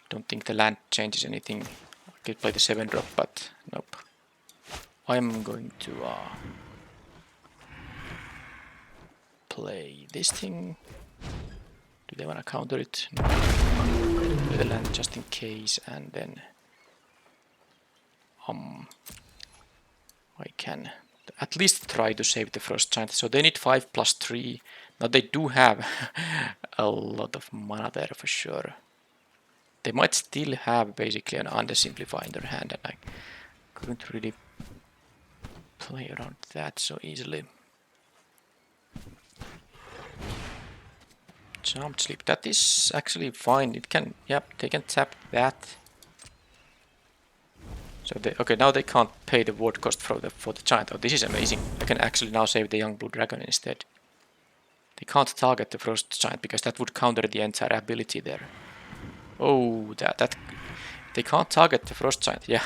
Don't think the land changes anything. I could play the 7-drop, but nope. I'm going to play this thing. Do they want to counter it? No. Play the land just in case, and then I can at least try to save the Frost Giant. So they need 5+3. Now they do have a lot of mana there for sure. They might still have basically an undersimplify in their hand, and I couldn't really play around that so easily. Jump sleep. That is actually fine. It can, yep, they can tap that. So they, okay, now they can't pay the ward cost for the giant. Oh, this is amazing. I can actually now save the Young Blue Dragon instead. They can't target the Frost Giant because that would counter the entire ability there. Oh, that they can't target the Frost Giant. Yeah.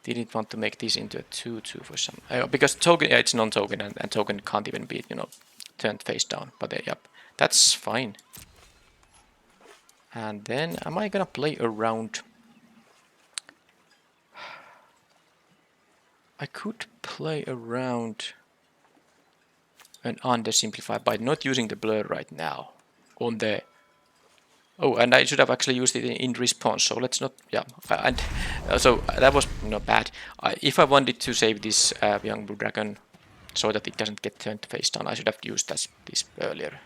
Didn't want to make this into a 2/2 for some. Because token, yeah, it's non-token, and token can't even be, turned face down. But yep, that's fine. And then, am I gonna play around? I could play around an undersimplify by not using the blur right now on the. Oh, and I should have actually used it in response, so let's not, yeah, and so that was bad. If I wanted to save this Young Blue Dragon so that it doesn't get turned face down, I should have used this earlier.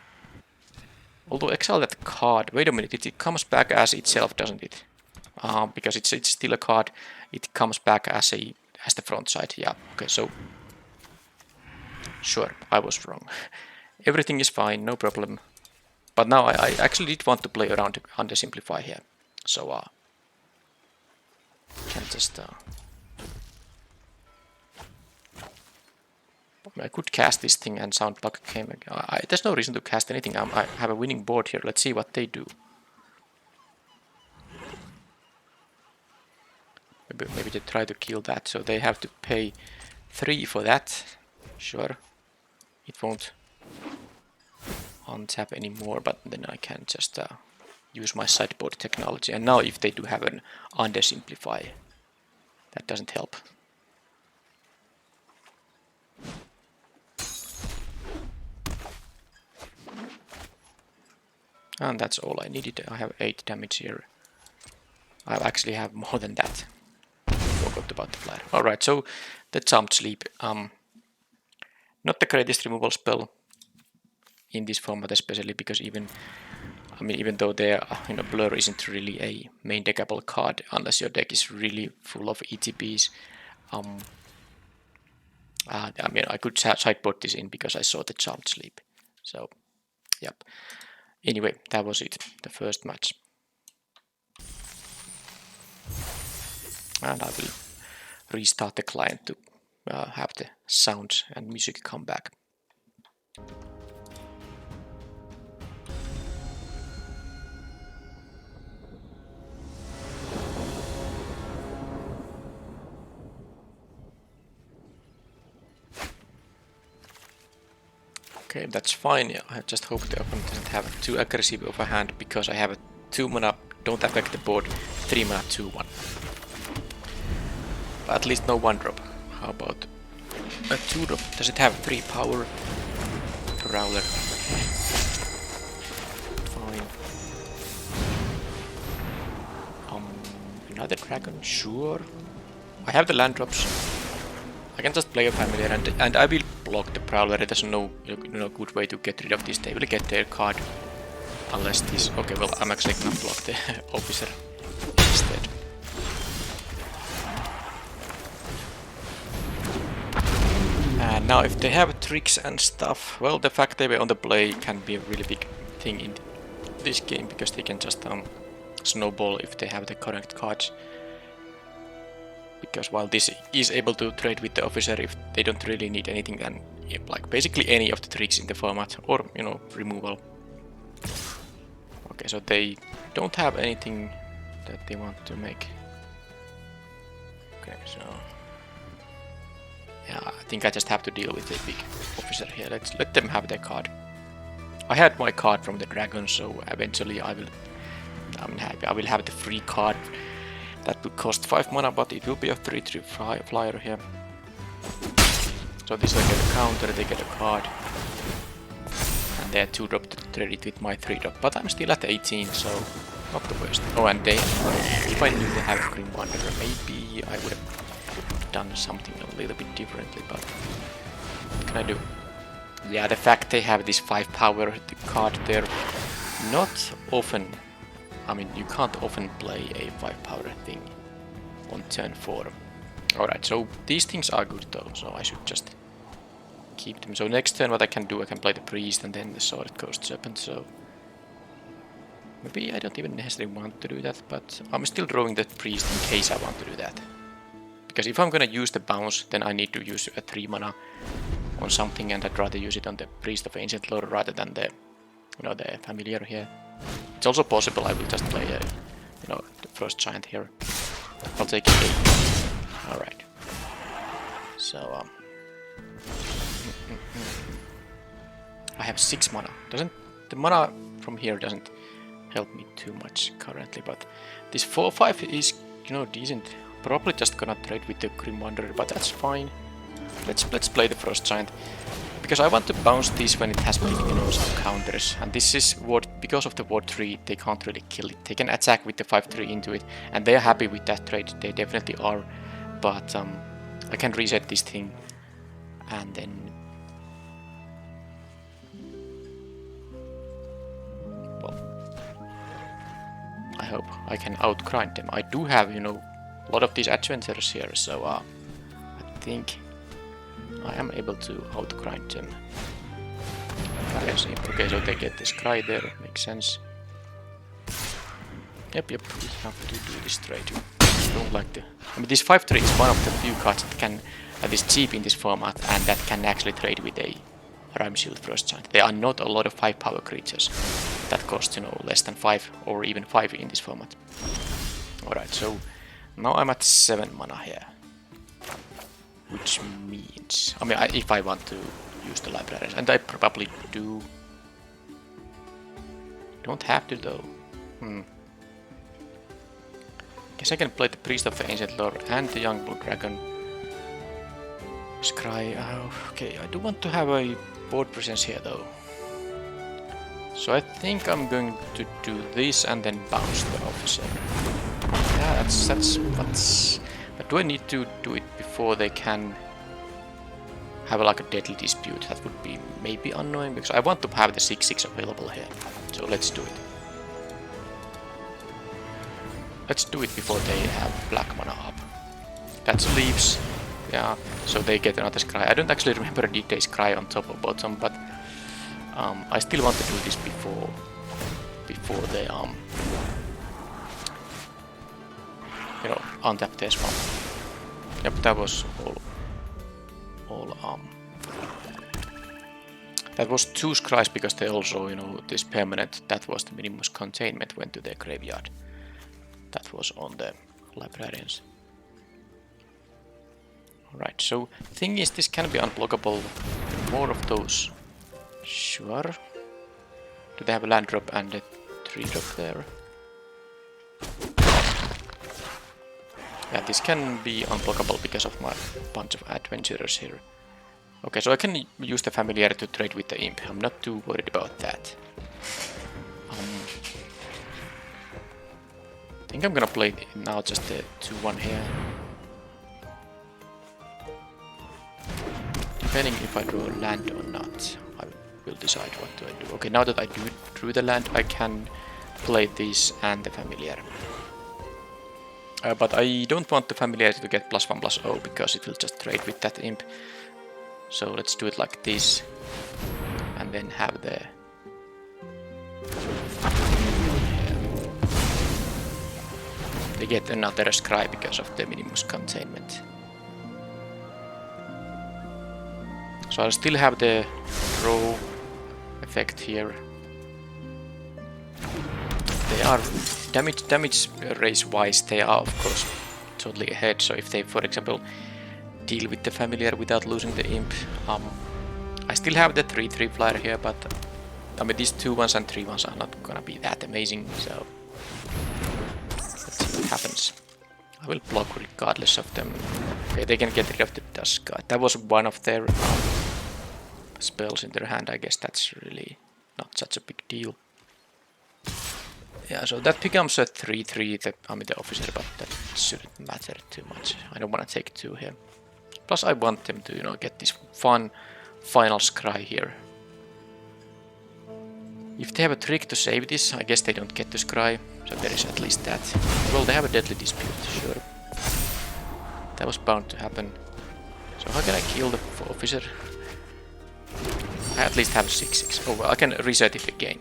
Although exile that card, wait a minute, it comes back as itself, doesn't it? Because it's still a card, it comes back as the front side, yeah, okay, so sure, I was wrong. Everything is fine, no problem. But now I actually did want to play around to undersimplify here. So can just I could cast this thing and sound block came. There's no reason to cast anything. I have a winning board here. Let's see what they do. Maybe they try to kill that, so they have to pay 3 for that. Sure, it won't untap anymore, but then I can just use my sideboard technology. And now if they do have an undersimplify, that doesn't help. And that's all I needed. I have 8 damage here. I actually have more than that. Forgot about the flyer. Alright, so the Charmed Sleep. Not the greatest removal spell in this format, especially because even though there, Blur isn't really a main deckable card unless your deck is really full of ETBs. I could sideboard this in because I saw the Charmed Sleep. So, yep. Anyway, that was it, the first match. And I will restart the client to have the sounds and music come back. Okay, that's fine. Yeah, I just hope the opponent doesn't have too aggressive of a hand because I have a 2 mana, don't affect the board, 3 mana, 2/1. At least no 1-drop. How about a 2-drop? Does it have 3 power? Prowler. Fine. Another dragon? Sure. I have the land drops. I can just play a familiar and I will block the Prowler. There's no good way to get rid of this. They will get their card. Unless this... Okay, well, I'm actually gonna block the officer instead. And now if they have tricks and stuff, well, the fact they were on the play can be a really big thing in this game because they can just snowball if they have the correct cards. Because while this is able to trade with the officer if they don't really need anything, then like basically any of the tricks in the format or removal. Okay, so they don't have anything that they want to make. Okay, so yeah, I think I just have to deal with the big officer here. Let's let them have their card. I had my card from the dragon, so eventually I'm happy. I will have the free card. That will cost 5 mana, but it will be a 3/3 flyer here. So this I get a counter, they get a card. And they are 2-drop to trade it with my 3-drop. But I'm still at 18, so not the worst. Oh, and they, if I knew they have a Grim Wanderer, maybe I would have done something a little bit differently, but what can I do? Yeah, the fact they have this 5 power card there, not often. I mean, you can't often play a 5 power thing on turn 4. Alright, so these things are good though, so I should just keep them. So next turn what I can do, I can play the priest and then the sword ghost serpent, so maybe I don't even necessarily want to do that, but I'm still drawing the priest in case I want to do that. Because if I'm gonna use the bounce, then I need to use a 3 mana on something, and I'd rather use it on the priest of ancient lore rather than the the familiar here. It's also possible I will just play the first giant here. I'll take 8. Alright. So I have 6 mana. The mana from here doesn't help me too much currently, but this 4/5 is decent. Probably just gonna trade with the Grim Wanderer, but that's fine. Let's play the first giant. Because I want to bounce this when it has big some counters, and this is because of the ward 3 they can't really kill it. They can attack with the 5/3 into it, and they are happy with that trade. They definitely are, but I can reset this thing, and then well, I hope I can outgrind them. I do have a lot of these adventures here, so I think I am able to outgrind them. Okay. There's imp. Okay, so they get this cry there. Makes sense. Yep, we have to do this trade. I don't like the... I mean, this 5-3 is one of the few cards that is cheap in this format and that can actually trade with a Rhyme Shield Frost Giant. There are not a lot of 5 power creatures that cost, you know, less than 5 or even 5 in this format. Alright, so now I'm at 7 mana here. Which means... I mean, if I want to use the libraries, and I probably do... Don't have to though. Guess I can play the Priest of the Ancient Lord and the Young Blue Dragon. Scry... okay, I do want to have a board presence here though. So I think I'm going to do this and then bounce the officer. Yeah, that's... But do I need to do it before they can have like a deadly dispute? That would be maybe annoying because I want to have the 6-6 available here. So let's do it. Let's do it before they have black mana up. That's leaves. Yeah, so they get another scry. I don't actually remember did they scry on top or bottom, but I still want to do this before they you know, untap their swamp. Yep, that was all that was 2 scries because they also, you know, this permanent that was the Minimus Containment went to their graveyard. That was on the librarians. Alright, so thing is this can be unblockable. More of those. Sure. Do they have a land drop and a 3-drop there? Yeah, this can be unblockable because of my bunch of adventurers here. Okay, so I can use the familiar to trade with the imp. I'm not too worried about that. I think I'm gonna play now just the 2-1 here. Depending if I draw land or not, I will decide what do I do. Okay, now that I drew the land, I can play this and the familiar. But I don't want the familiar to get +1/+0 because it will just trade with that imp. So let's do it like this, and then have the... They get another scry because of the Minimus Containment. So I'll still have the draw effect here. They are damage race wise, they are of course totally ahead. So if they, for example, deal with the familiar without losing the imp, I still have the 3/3 flyer here, but I mean these 2-1s and 3-1s are not gonna be that amazing. So let's see what happens. I will block regardless of them. Okay, they can get rid of the Dusk God. That was one of their spells in their hand. I guess that's really not such a big deal. Yeah, so that becomes a 3/3, the officer, but that shouldn't matter too much. I don't want to take 2 here. Plus I want them to, you know, get this fun final scry here. If they have a trick to save this, I guess they don't get to scry, so there is at least that. Well, they have a deadly dispute, sure. That was bound to happen. So how can I kill the officer? I at least have a 6/6. Oh, well, I can reset it again.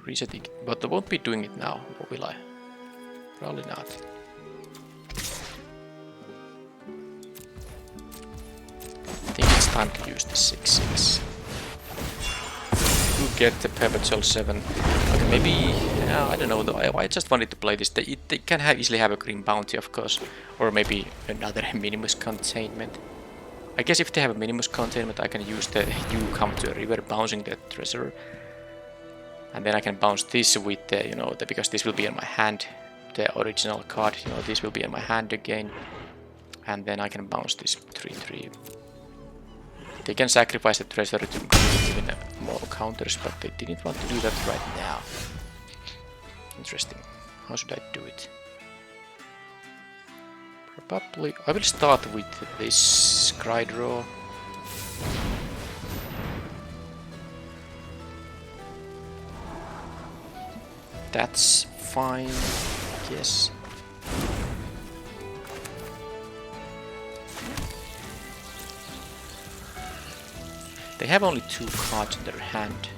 Reset it, but I won't be doing it now, or will I? Probably not. I think it's time to use the 6/6. To get the perpetual 7. Okay, maybe, I don't know though, I just wanted to play this. They can easily have a green bounty, of course, or maybe another Minimus Containment. I guess if they have a Minimus Containment, I can use the you come to a river bouncing the treasure. And then I can bounce this with the, you know, because this will be in my hand, the original card, you know, this will be in my hand again. And then I can bounce this 3/3. They can sacrifice the treasure to give even more counters, but they didn't want to do that right now. Interesting. How should I do it? Probably, I will start with this scry draw. That's fine, yes. They have only 2 cards in their hand.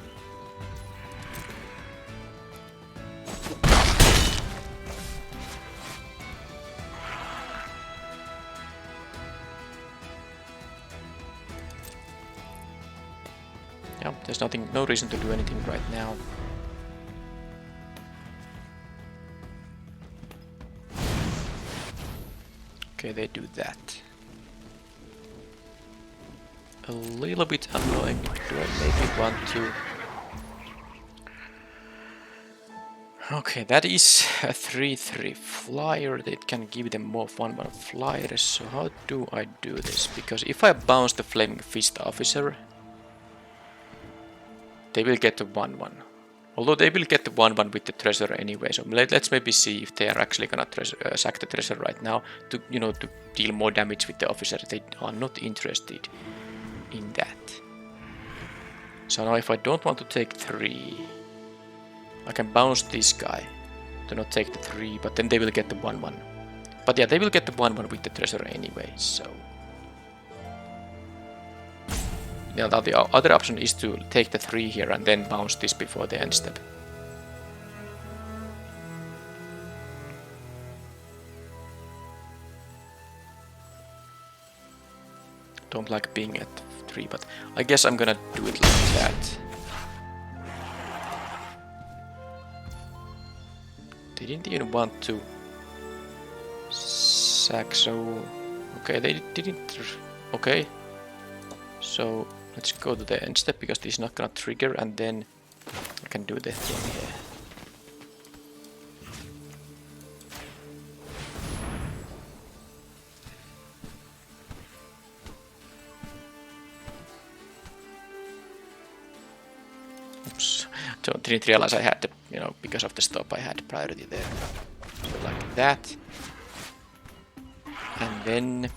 Yeah, there's no reason to do anything right now. Okay, they do that. A little bit annoying. Do I maybe want to... Okay, that is a 3/3 flyer. It can give them more 1/1 flyers. So how do I do this? Because if I bounce the Flaming Fist Officer, they will get the 1/1. Although they will get the 1/1 with the treasure anyway. So let's maybe see if they are actually gonna sack the treasure right now to, you know, to deal more damage with the officer. They are not interested in that. So now if I don't want to take 3, I can bounce this guy to not take the 3, but then they will get the 1/1. But yeah, they will get the 1/1 with the treasure anyway, so... Yeah, the other option is to take the 3 here and then bounce this before the end step. Don't like being at 3, but I guess I'm gonna do it like that. They didn't even want to sack, so... Okay, they didn't... Okay. So, let's go to the end step, because this is not gonna trigger, and then I can do the thing here. Oops. Didn't realize I had the, you know, because of the stop I had priority there. So like that. And then,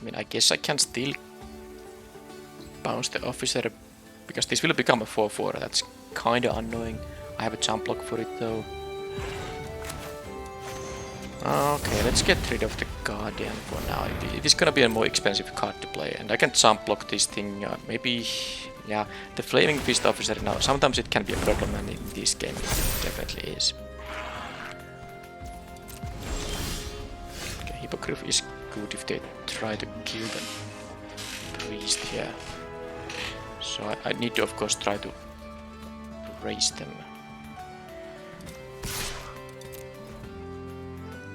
I mean, I guess I can still bounce the officer, because this will become a 4/4. That's kinda annoying. I have a jump block for it though. Okay, let's get rid of the Guardian for now. It is gonna be a more expensive card to play, and I can jump block this thing. Maybe, yeah, the Flaming Fist Officer now. Sometimes it can be a problem, and in this game it definitely is. Okay, Hippogriff is good if they try to kill the priest here. So I need to, of course, try to raise them.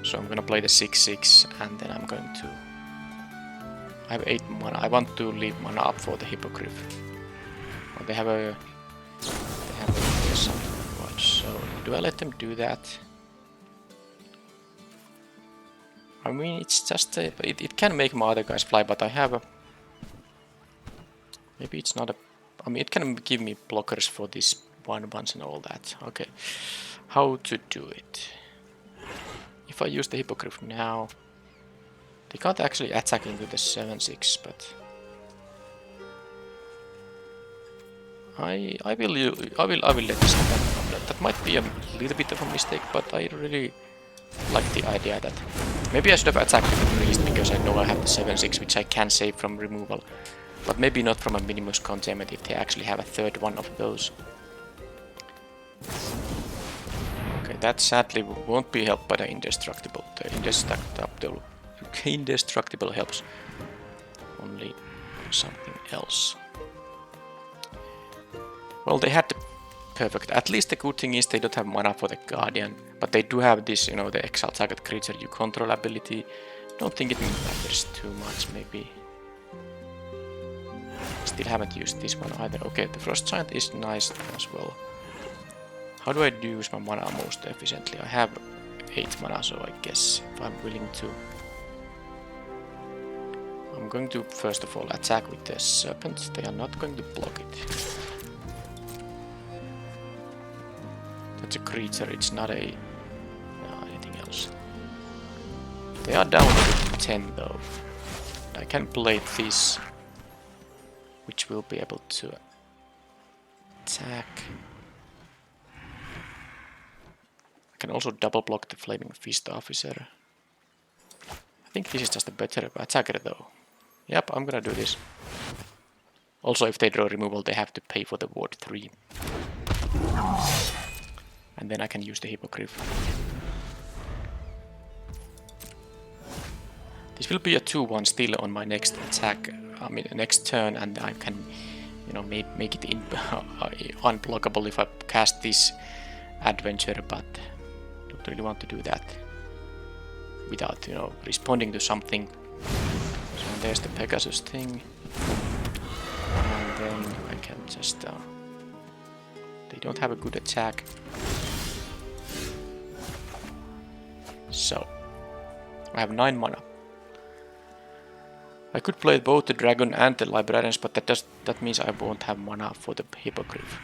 So I'm gonna play the 6/6, and then I'm going to... I have 8 mana. I want to leave mana up for the Hippogriff. Oh, they have a... something to watch. So do I let them do that? I mean, it's just a... It can make my other guys fly, but I have a... Maybe it's not a... I mean, it can give me blockers for this 1/1s and all that. Okay. How to do it? If I use the Hippogriff now... They can't actually attack into the 7/6, but... I will let this happen. That might be a little bit of a mistake, but I really like the idea that... Maybe I should have attacked with the priest, because I know I have the 7/6, which I can save from removal. But maybe not from a minimus containment if they actually have a 3rd one of those. Okay, that sadly won't be helped by the indestructible. The indestructible helps only something else. Well, they had the perfect. At least the good thing is they don't have mana for the Guardian, but they do have this, you know, the exile target creature you control ability. Don't think it matters too much, maybe. Still haven't used this one either. Okay, the Frost Giant is nice as well. How do I use my mana most efficiently? I have 8 mana, so I guess if I'm willing to... I'm going to first of all attack with the Serpent. They are not going to block it. That's a creature, it's not a... No, anything else. They are down to 10 though. I can play this, which will be able to attack. I can also double block the Flaming Fist Officer. I think this is just a better attacker though. Yep, I'm gonna do this. Also, if they draw removal, they have to pay for the ward 3. And then I can use the Hippogriff. This will be a 2-1 still on my next attack, next turn, and I can, make it unblockable if I cast this adventure, but don't really want to do that without, responding to something. So there's the Pegasus thing, and then I can just, they don't have a good attack. So, I have 9 mana. I could play both the dragon and the librarians, but that means I won't have mana for the Hippogriff.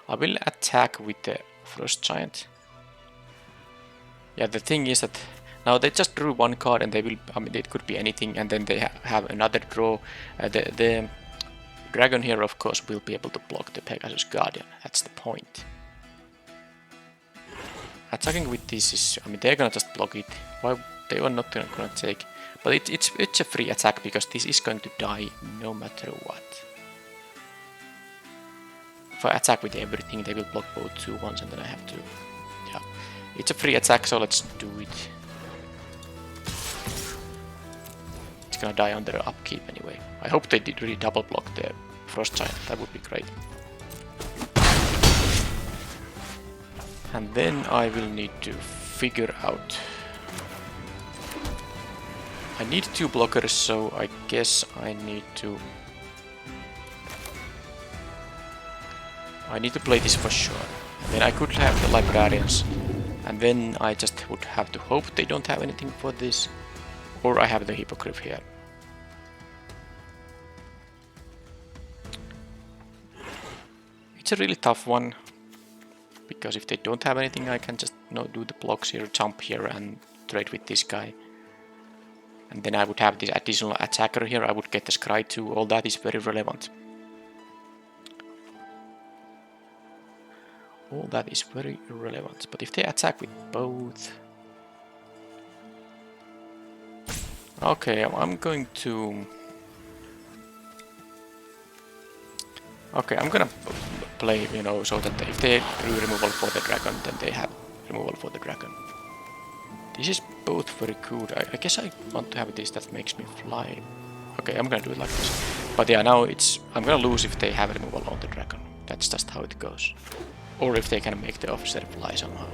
I will attack with the Frost Giant. Yeah, the thing is that now they just drew 1 card and they will, it could be anything, and then they have another draw. The dragon here, of course, will be able to block the Pegasus Guardian. That's the point. Attacking with this is, they're gonna just block it. Why? They are not gonna take, but it's a free attack because this is going to die no matter what. If I attack with everything, they will block both 2-1s, and then I have to, yeah. It's a free attack, so let's do it. It's gonna die on their upkeep anyway. I hope they did really double block the Frost Giant, that would be great. And then I will need to figure out. I need 2 blockers, so I guess I need to play this for sure. And then I could have the librarians, and then I just would have to hope they don't have anything for this, or I have the Hippogriff here. It's a really tough one, because if they don't have anything, I can just do the blocks here, jump here, and trade with this guy. And then I would have this additional attacker here, I would get the Scry too, all that is very relevant. All that is very irrelevant, but if they attack with both... Okay, I'm going to... Okay, I'm gonna play, so that if they do removal for the dragon, then they have removal for the dragon. This is both very good. I guess I want to have this that makes me fly. Okay, I'm gonna do it like this. But yeah, now I'm gonna lose if they have removal on the dragon. That's just how it goes. Or if they can make the officer fly somehow.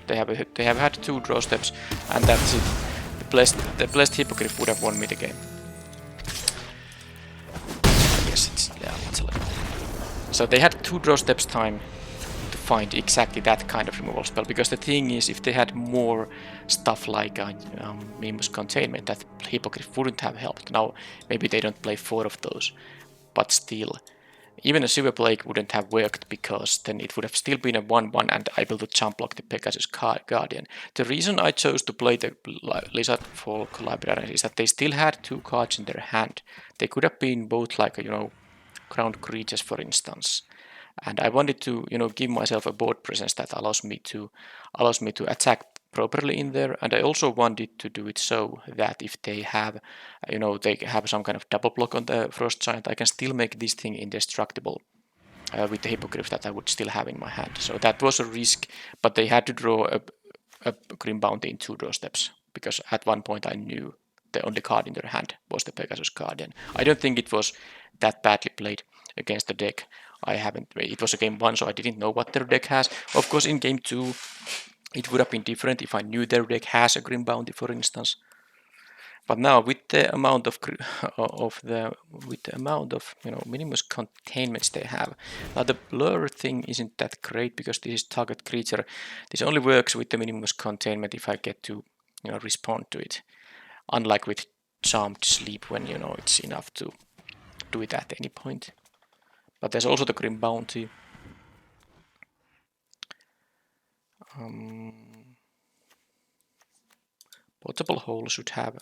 They have had 2 draw steps, and that's it. The blessed Hippogriff would have won me the game. I guess it's, yeah, let's let it. So they had 2 draw steps time to find exactly that kind of removal spell, because the thing is, if they had more stuff like Mimus Containment, that Hippogriff wouldn't have helped. Now, maybe they don't play 4 of those, but still, even a Silver Plague wouldn't have worked, because then it would have still been a 1-1 and able to jump block the Pegasus Guardian. The reason I chose to play the Lizard Folk Librarians is that they still had 2 cards in their hand. They could have been both like, ground creatures, for instance. And I wanted to, give myself a board presence that allows me to attack properly in there. And I also wanted to do it so that if they have, they have some kind of double block on the Frost Giant, I can still make this thing indestructible with the Hippogriff that I would still have in my hand. So that was a risk, but they had to draw a Grim Bounty in 2 draw steps, because at one point I knew the only card in their hand was the Pegasus Guardian. I don't think it was that badly played against the deck. It was a game 1, so I didn't know what their deck has. Of course, in game 2, it would have been different if I knew their deck has a Grim Bounty, for instance. But now, with the amount of Minimus Containments they have, now the blur thing isn't that great, because this is target creature. This only works with the Minimus Containment if I get to, respond to it. Unlike with Charmed Sleep, when it's enough to do it at any point. But there's also the Grim Bounty. Portable Hole should have...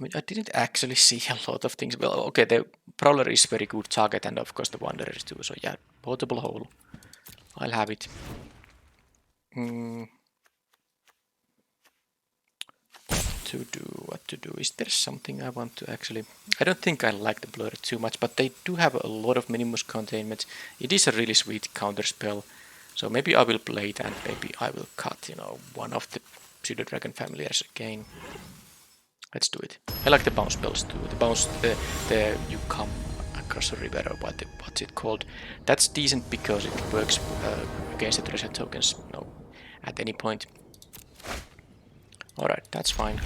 I didn't actually see a lot of things. Well, okay, the Prowler is very good target, and of course the Wanderer too. So yeah, Portable Hole. I'll have it. 2. to do. Is there something I want to actually... I don't think I like the Blur too much, but they do have a lot of minimus containment. It is a really sweet counter spell, so maybe I will play it and maybe I will cut, you know, one of the Pseudo Dragon familiars again. Let's do it. I like the bounce spells too. The bounce, you come across a river, or what's it called? That's decent because it works against the treasure tokens, you know, at any point. Alright, that's fine.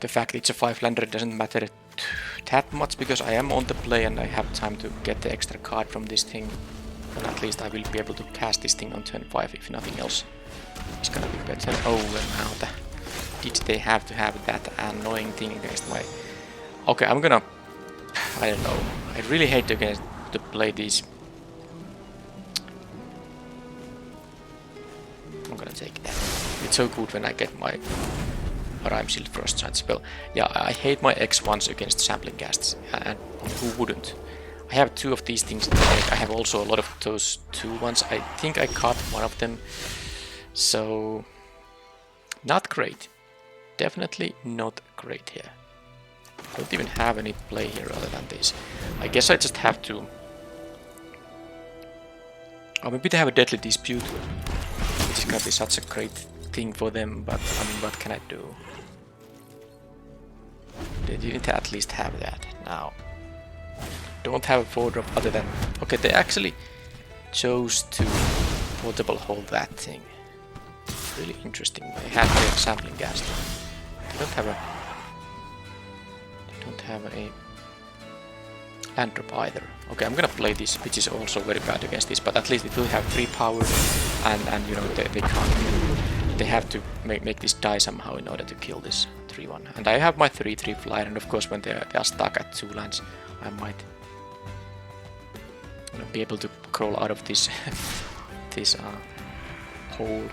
The fact it's a 5-lander doesn't matter that much because I am on the play and I have time to get the extra card from this thing. And at least I will be able to cast this thing on turn 5 if nothing else is gonna be better. Oh, and now did they have to have that annoying thing against my... Okay, I'm gonna... I don't know. I really hate to play these. I'm gonna take that. It's so good when I get my Rime Shield Frost Giant spell. Yeah, I hate my X1s against sampling casts, and who wouldn't? I have 2 of these things in the deck. I have also a lot of those 2 ones. I think I caught one of them, so not great. Definitely not great here. I don't even have any play here other than this. I guess I just have to... Or maybe they have a Deadly Dispute. It's gonna be such a great thing for them, but I mean, what can I do? They didn't at least have that. Now, don't have a 4-drop other than... Okay, they actually chose to portable hold that thing. Really interesting. They have a sampling gas. They don't have a... They don't have a land drop either. Okay, I'm gonna play this, which is also very bad against this, but at least it will have 3 power, and you know, they can't... They have to make this die somehow in order to kill this 3-1. And I have my 3/3 flyer, and of course when they are stuck at 2 lands, I might, you know, be able to crawl out of this this hole.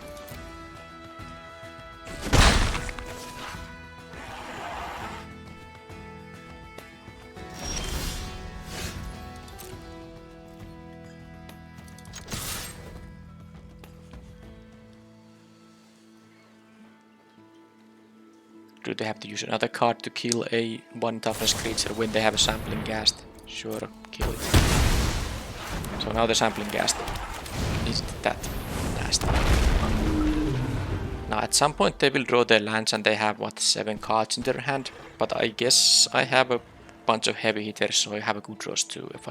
Do they have to use another card to kill a 1 toughness creature when they have a sampling ghast? Sure, kill it. So now the sampling ghast isn't that nasty. Now at some point they will draw their lands and they have, what, 7 cards in their hand? But I guess I have a bunch of heavy hitters, so I have a good draws too if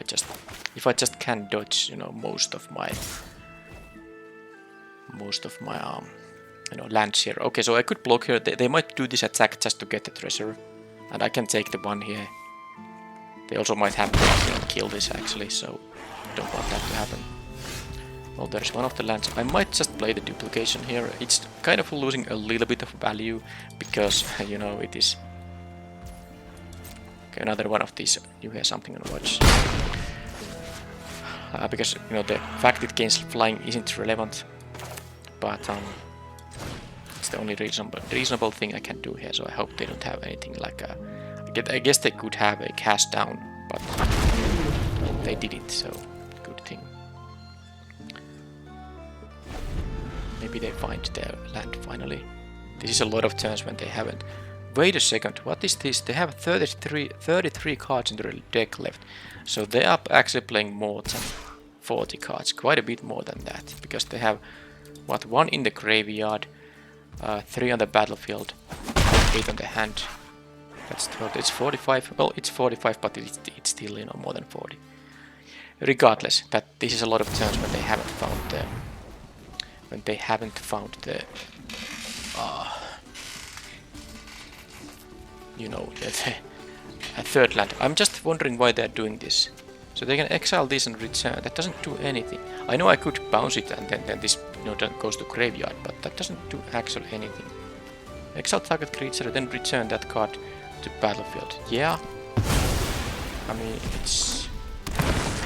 I just can dodge, you know, most of my you know, lands here. Okay, so I could block here. They might do this attack just to get the treasure, and I can take the 1 here. They also might have to kill this actually, so don't want that to happen. Well, there's one of the lands. I might just play the duplication here. It's kind of losing a little bit of value because, you know, it is... Okay, another one of these. You hear something on watch. Because, you know, the fact it gains flying isn't relevant, but it's the only reasonable thing I can do here, so I hope they don't have anything like a... I guess they could have a cast down, but they didn't, so good thing. Maybe they find their land finally. This is a lot of turns when they haven't. Wait a second, what is this? They have 33 cards in their deck left, so they are actually playing more than 40 cards, quite a bit more than that, because they have, what, 1 in the graveyard, 3 on the battlefield, 8 on the hand. That's 12. It's 45. Well, it's 45, but it's still, you know, more than 40. Regardless, that this is a lot of turns when they haven't found the you know, a 3rd land. I'm just wondering why they're doing this. So they can exile this and return. That doesn't do anything. I know I could bounce it and then this, you know, goes to graveyard, but that doesn't do actually anything. Exile target creature, then return that card to battlefield. Yeah. I mean, it's...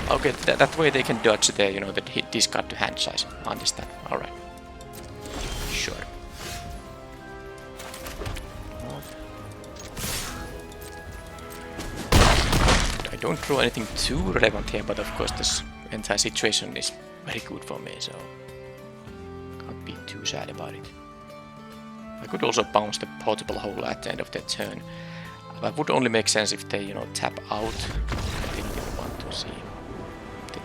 Okay, that way they can dodge the, you know, the discard to hand size. I understand. Alright. Sure. I don't draw anything too relevant here, but of course this entire situation is very good for me, so can't be too sad about it. I could also bounce the portable hole at the end of their turn. That would only make sense if they, you know, tap out. I think they want to see.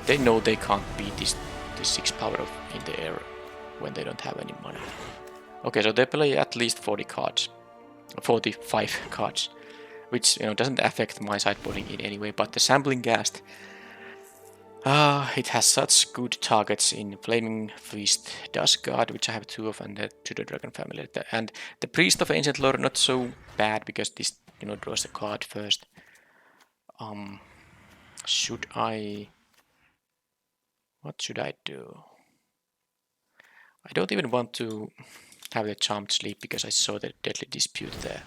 They know they can't beat this 6 power in the air when they don't have any mana. Okay, so they play at least 40 cards. 45 cards. Which, you know, doesn't affect my sideboarding in any way, but the Sampling Ghast, it has such good targets in Flaming Feast, Dusk Guard, which I have 2 of, and the Tudor Dragon family. And the Priest of Ancient Lore, not so bad, because this, you know, draws the card first. Should I... What should I do? I don't even want to have the Charmed Sleep, because I saw the Deadly Dispute there.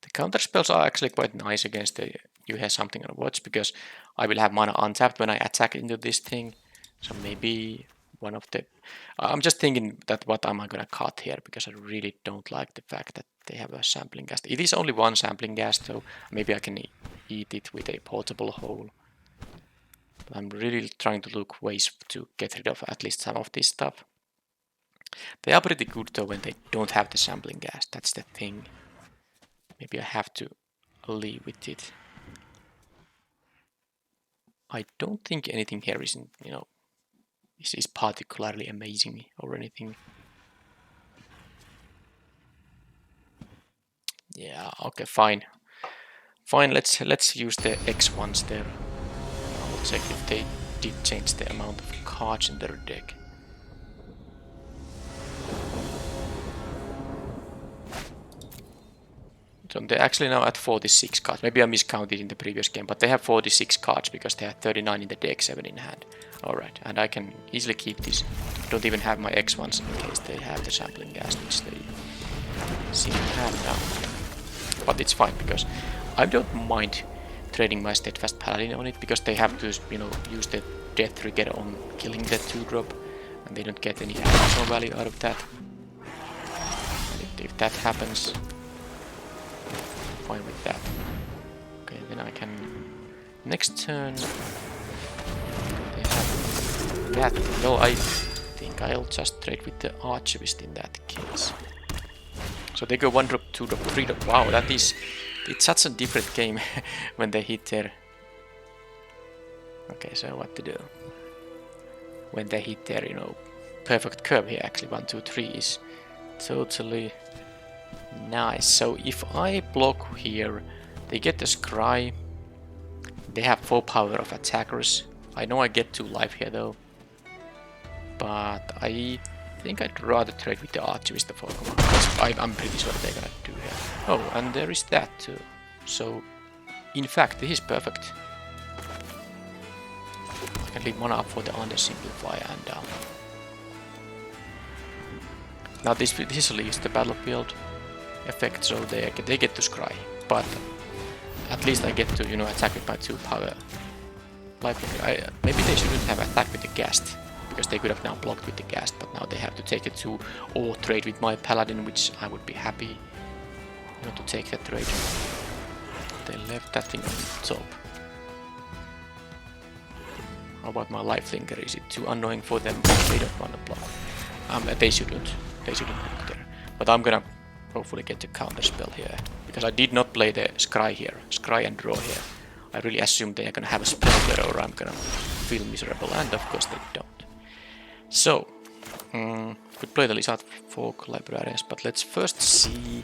The counter spells are actually quite nice against the You Have Something on Watch, because I will have mana untapped when I attack into this thing. So maybe one of the... I'm just thinking that what am I gonna cut here, because I really don't like the fact that they have a Sampling Ghast. It is only one Sampling Ghast, so maybe I can eat it with a portable hole. But I'm really trying to look ways to get rid of at least some of this stuff. They are pretty good though when they don't have the Sampling Ghast, that's the thing. Maybe I have to leave with it. I don't think anything here is, you know, is particularly amazing or anything. Yeah, okay, fine. Fine, let's use the X ones there. I'll check if they did change the amount of cards in their deck. So they're actually now at 46 cards. Maybe I miscounted in the previous game, but they have 46 cards because they have 39 in the deck, 7 in hand. Alright, and I can easily keep this. Don't even have my X ones in case they have the Sampling Ghast, which they seem to have now. But it's fine because I don't mind trading my Steadfast Paladin on it, because they have to, you know, use the Death Trigger on killing the 2-drop, and they don't get any additional value out of that. And if that happens, fine with that. Okay, then I can... Next turn... They have that. No, I think I'll just trade with the Archivist in that case. So they go 1-drop, 2-drop, 3-drop. Wow, that is... It's such a different game when they hit their... Okay, so what to do? When they hit their, you know, perfect curve here, actually 1, 2, 3 is totally... Nice. So if I block here, they get the Scry. They have 4 power of attackers. I know I get 2 life here though, but I think I'd rather trade with the Archivist of Alchemy. I'm pretty sure they're gonna do here. Oh, and there is that too. So in fact, this is perfect. I can leave mana up for the Undersimplify, and now this leaves the battlefield effect, so they get to Scry, but at least I get to, you know, attack with my 2 power life. Maybe they shouldn't have attacked with the Ghast, because they could have now blocked with the Ghast, but now they have to take the 2 or trade with my Paladin, which I would be happy, you know, to take that trade. They left that thing on top. How about my Lifelinker? Is it too annoying for them? They don't want to block. They shouldn't block there. But I'm gonna hopefully get the counter spell here, because I did not play the Scry here, Scry and draw here. I really assumed they are gonna have a spell there, or I'm gonna feel miserable, and of course they don't. So, could play the Lizard Folk Librarians, but let's first see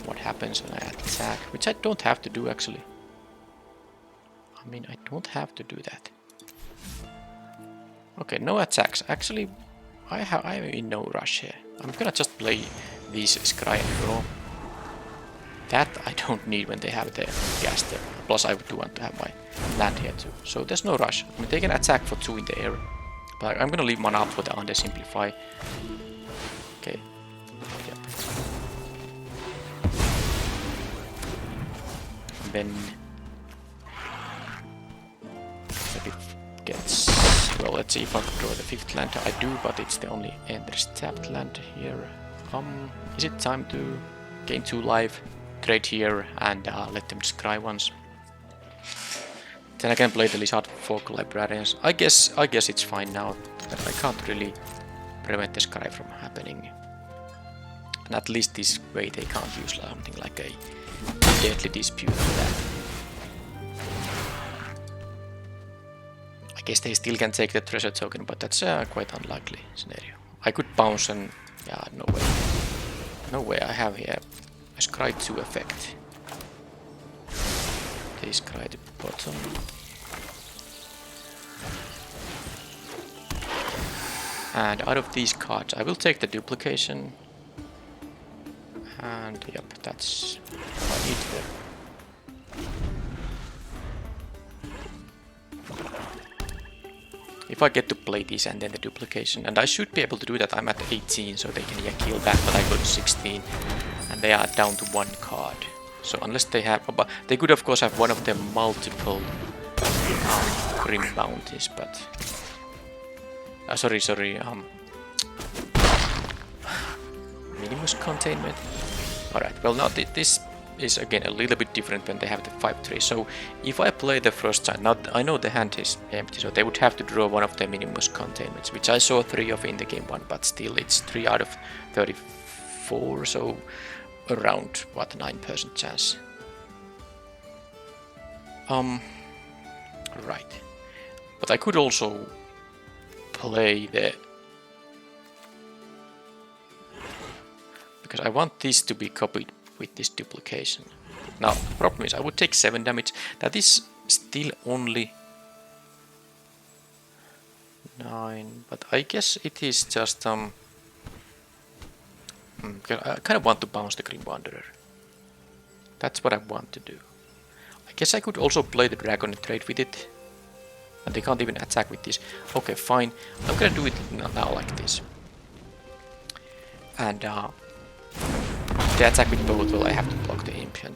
what happens when I attack, which I don't have to do actually. I mean, I don't have to do that. Okay, no attacks. Actually, I'm in no rush here. I'm gonna just play these Scry and draw. That I don't need when they have the Ghast there. Plus I do want to have my land here too. So there's no rush. I mean, they can attack for 2 in the air. But I'm gonna leave mana up for the Undersimplify. Okay. Yep. And then maybe gets... Well, let's see if I can draw the 5th land. I do, but it's the only enters tapped land here. Is it time to gain 2 life, trade here, and let them scry once? Then I can play the Lizard Folk Librarians. I guess it's fine now, but I can't really prevent the Scry from happening. And at least this way they can't use something like a Deadly Dispute for that. I guess they still can take the treasure token, but that's a quite unlikely scenario. I could bounce and... yeah, no way. No way, I have here a Scry 2 effect. They Scry the bottom. And out of these cards, I will take the duplication. And yep, that's all I need there. If I get to play this and then the duplication, and I should be able to do that, I'm at 18, so they can kill back, but I go to 16, and they are down to 1 card. So unless they have, but they could of course have one of their multiple Grim Bounties, but... sorry, Minimus Containment. Alright, well now this is again a little bit different when they have the 5-3. So if I play the first time, now I know the hand is empty, so they would have to draw one of their Minimus Containments, which I saw 3 of in the game 1, but still it's 3 out of 34, so around what, 9% chance. Right. But I could also play the... because I want this to be copied with this duplication. Now, the problem is I would take 7 damage. That is still only 9, but I guess it is just I kind of want to bounce the Grim Wanderer. That's what I want to do. I guess I could also play the Dragon and trade with it. And they can't even attack with this. Okay, fine. I'm gonna do it now like this. And if they attack with both, well, I have to block the imp and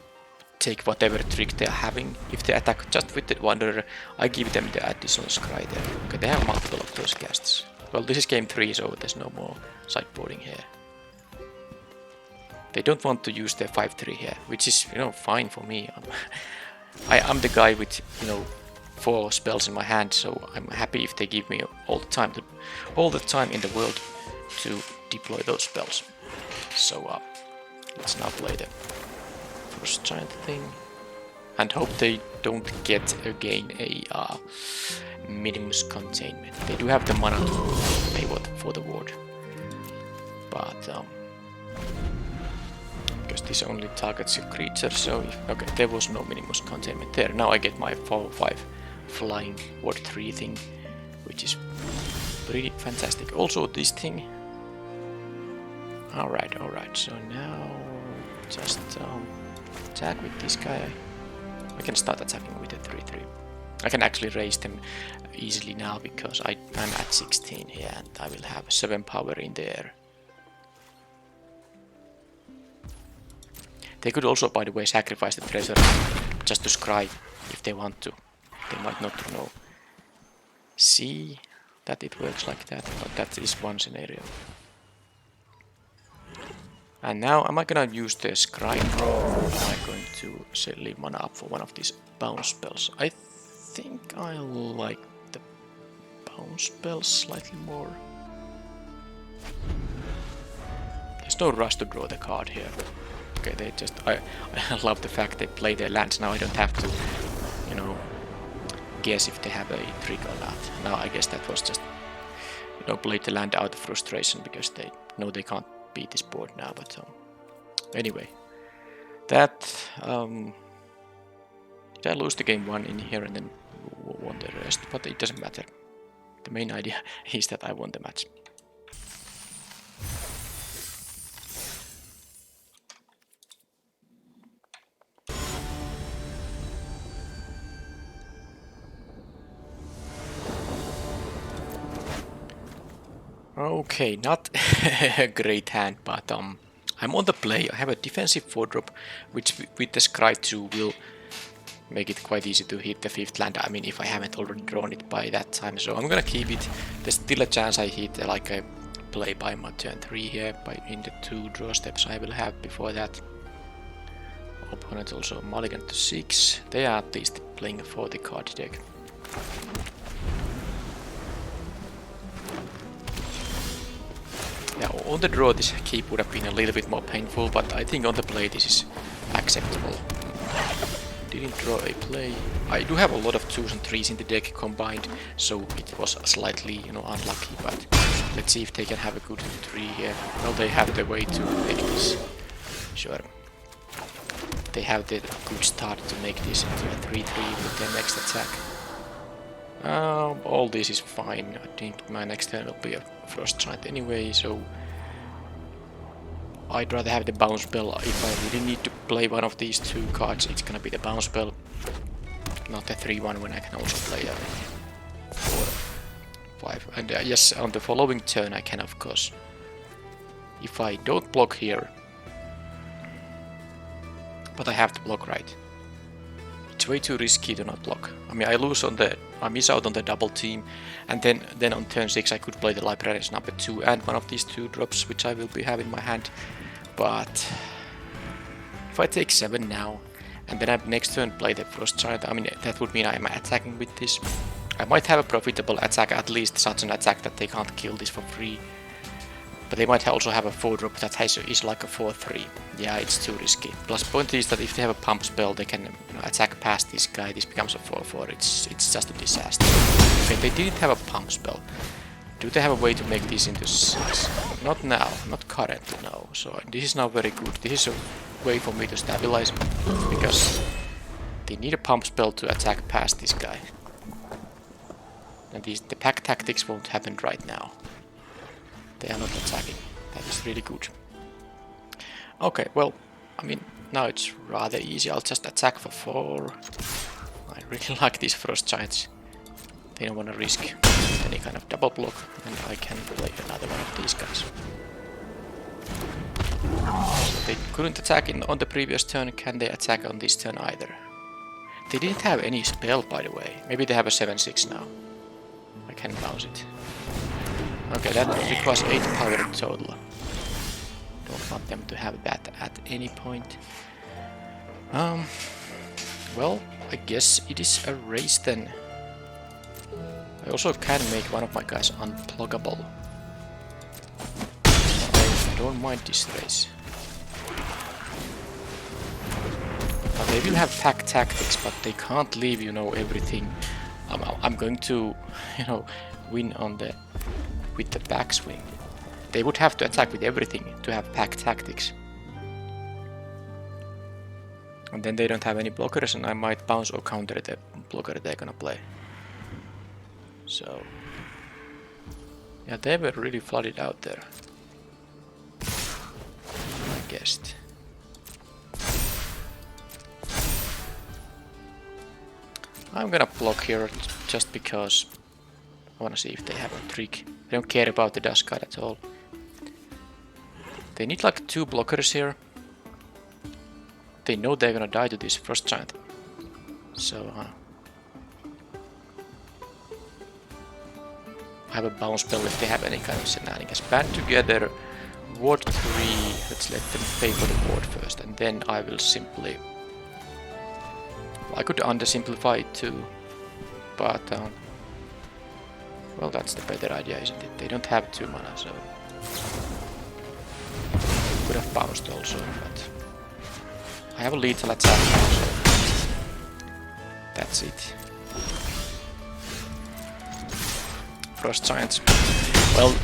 take whatever trick they are having. If they attack just with the Wanderer, I give them the additional Scry there. Okay, they have multiple of those casts. Well, this is game 3, so there's no more sideboarding here. They don't want to use their 5-3 here, which is, you know, fine for me. I'm the guy with, you know, 4 spells in my hand, so I'm happy if they give me all the time in the world to deploy those spells. So let's now play the first giant thing and hope they don't get again a Minimus Containment. They do have the mana to pay for the ward, but because this only targets a creature, so okay, there was no Minimus Containment there. Now I get my 4/5 flying ward 3 thing, which is pretty fantastic. Also this thing. Alright, so now just attack with this guy. I can start attacking with the 3/3. I can actually raise them easily now because I'm at 16 here and I will have 7 power in the air. They could also, by the way, sacrifice the treasure just to scry if they want to. They might not know. See that it works like that, but that is one scenario. And now, am I gonna use the Scry Draw, or am I going to leave mana up for one of these bounce spells? I think I like the bounce spells slightly more. There's no rush to draw the card here. Okay, they just... I love the fact they play their lands. Now I don't have to, you know, guess if they have a trick or not. Now I guess that was just, you know, play the land out of frustration because they know they can't beat this board now. But anyway, that did I lose the game 1 in here and then won the rest? But it doesn't matter. The main idea is that I won the match. Okay, not a great hand, but I'm on the play. I have a defensive 4-drop, which with the Scry 2 will make it quite easy to hit the 5th land. I mean, if I haven't already drawn it by that time, so I'm gonna keep it. There's still a chance I hit like a play by my turn 3 here, in the 2 draw steps I will have before that. opponent also mulligan to 6. They are at least playing a 40 card deck. Yeah, on the draw this keep would have been a little bit more painful, but I think on the play this is acceptable. Didn't draw a play. I do have a lot of 2s and 3s in the deck combined, so it was slightly, unlucky, but let's see if they can have a good 3 here. Well, they have the way to make this. Sure. They have the good start to make this into a 3-3 with their next attack. All this is fine. I think my next turn will be a Frost Giant anyway, so I'd rather have the bounce spell. If I really need to play one of these 2 cards, it's gonna be the bounce spell, not the 3-1 when I can also play a 4-5. And yes, on the following turn I can, of course, if I don't block here, but I have to block, right? It's way too risky to not block. I mean, I miss out on the double team, and then on turn 6 I could play the Librarian's number 2 and one of these 2 drops, which I will be having in my hand. But if I take 7 now, and then I next turn play the Frost Giant, I mean, that would mean I am attacking with this. I might have a profitable attack, at least such an attack that they can't kill this for free. But they might also have a 4-drop that is like a 4-3. Yeah, it's too risky. Plus, point is that if they have a pump spell, they can attack past this guy. This becomes a 4-4. It's just a disaster. Okay, they didn't have a pump spell. Do they have a way to make this into 6? Not now, not currently, no. So this is now very good. This is a way for me to stabilize, because they need a pump spell to attack past this guy. And the pack tactics won't happen right now. They are not attacking. That is really good. Okay, well, I mean, now it's rather easy. I'll just attack for 4. I really like these Frost Giants. They don't want to risk any kind of double block, and I can play another one of these guys. So they couldn't attack on the previous turn. Can they attack on this turn either? They didn't have any spell, by the way. Maybe they have a 7-6 now. I can bounce it. Okay, that requires 8 power total. Don't want them to have that at any point. Well, I guess it is a race then. I also can make one of my guys unpluggable. I don't mind this race. But they will have pack tactics, but they can't leave, everything. I'm going to, win on with the backswing. They would have to attack with everything to have pack tactics. And then they don't have any blockers, and I might bounce or counter the blocker they're gonna play. So yeah, they were really flooded out there, I guessed. I'm gonna block here just because I wanna see if they have a trick. I don't care about the dust card at all. They need like 2 blockers here. They know they're gonna die to this Frost Giant. So I have a bounce spell if they have any kind of shenanigans. Band together, ward 3, let's let them pay for the ward first, and then I will simply... Well, I could undersimplify it too, but well, that's the better idea, isn't it? They don't have 2 mana, so... Could have bounced also, but... I have a lethal attack now, so... That's it. Frost Giants. Well,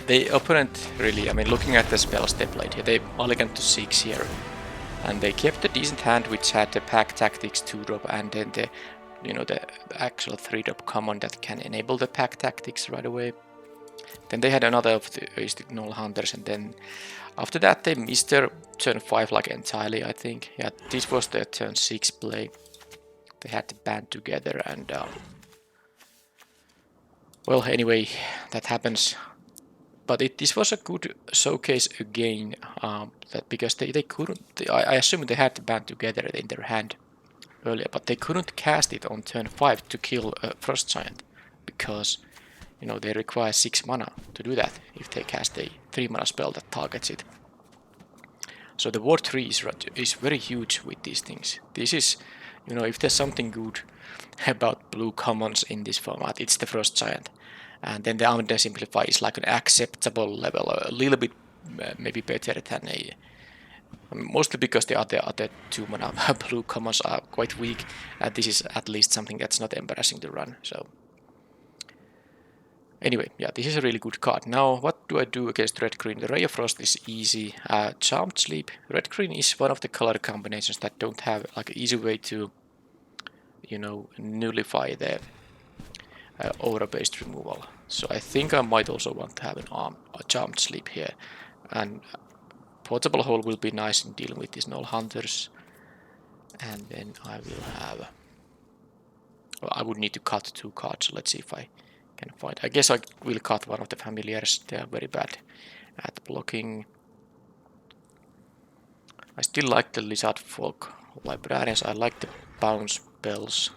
the opponent really, I mean, looking at the spells they played here, they mulliganed to 6 here. And they kept a decent hand which had the pack tactics 2-drop and then the the actual 3-drop common that can enable the pack tactics right away. Then they had another of the Null Hunters, and then after that they missed their turn 5 like entirely, I think. Yeah, this was their turn 6 play. They had to band together, and well, anyway, that happens. But this was a good showcase again, that because they couldn't, I assume they had to band together in their hand earlier, but they couldn't cast it on turn 5 to kill a Frost Giant, because they require 6 mana to do that if they cast a 3 mana spell that targets it. So the War 3 is very huge with these things. This is, you know, if there's something good about blue commons in this format, it's the Frost Giant. And then the Under Simplify is like an acceptable level, a little bit maybe better than a... Mostly because the other 2 mana blue commons are quite weak, and this is at least something that's not embarrassing to run. So anyway, yeah, this is a really good card. Now, what do I do against red-green? The Ray of Frost is easy. Charmed Sleep. Red-green is one of the color combinations that don't have like an easy way to, you know, nullify the aura-based removal. So I think I might also want to have a Charmed Sleep here. And Portable Hole will be nice in dealing with these Null Hunters. And then I will have... Well, I would need to cut 2 cards, so let's see if I can find... I guess I will cut one of the Familiars. They are very bad at blocking. I still like the Lizard Folk Librarians. I like the Bounce Bells.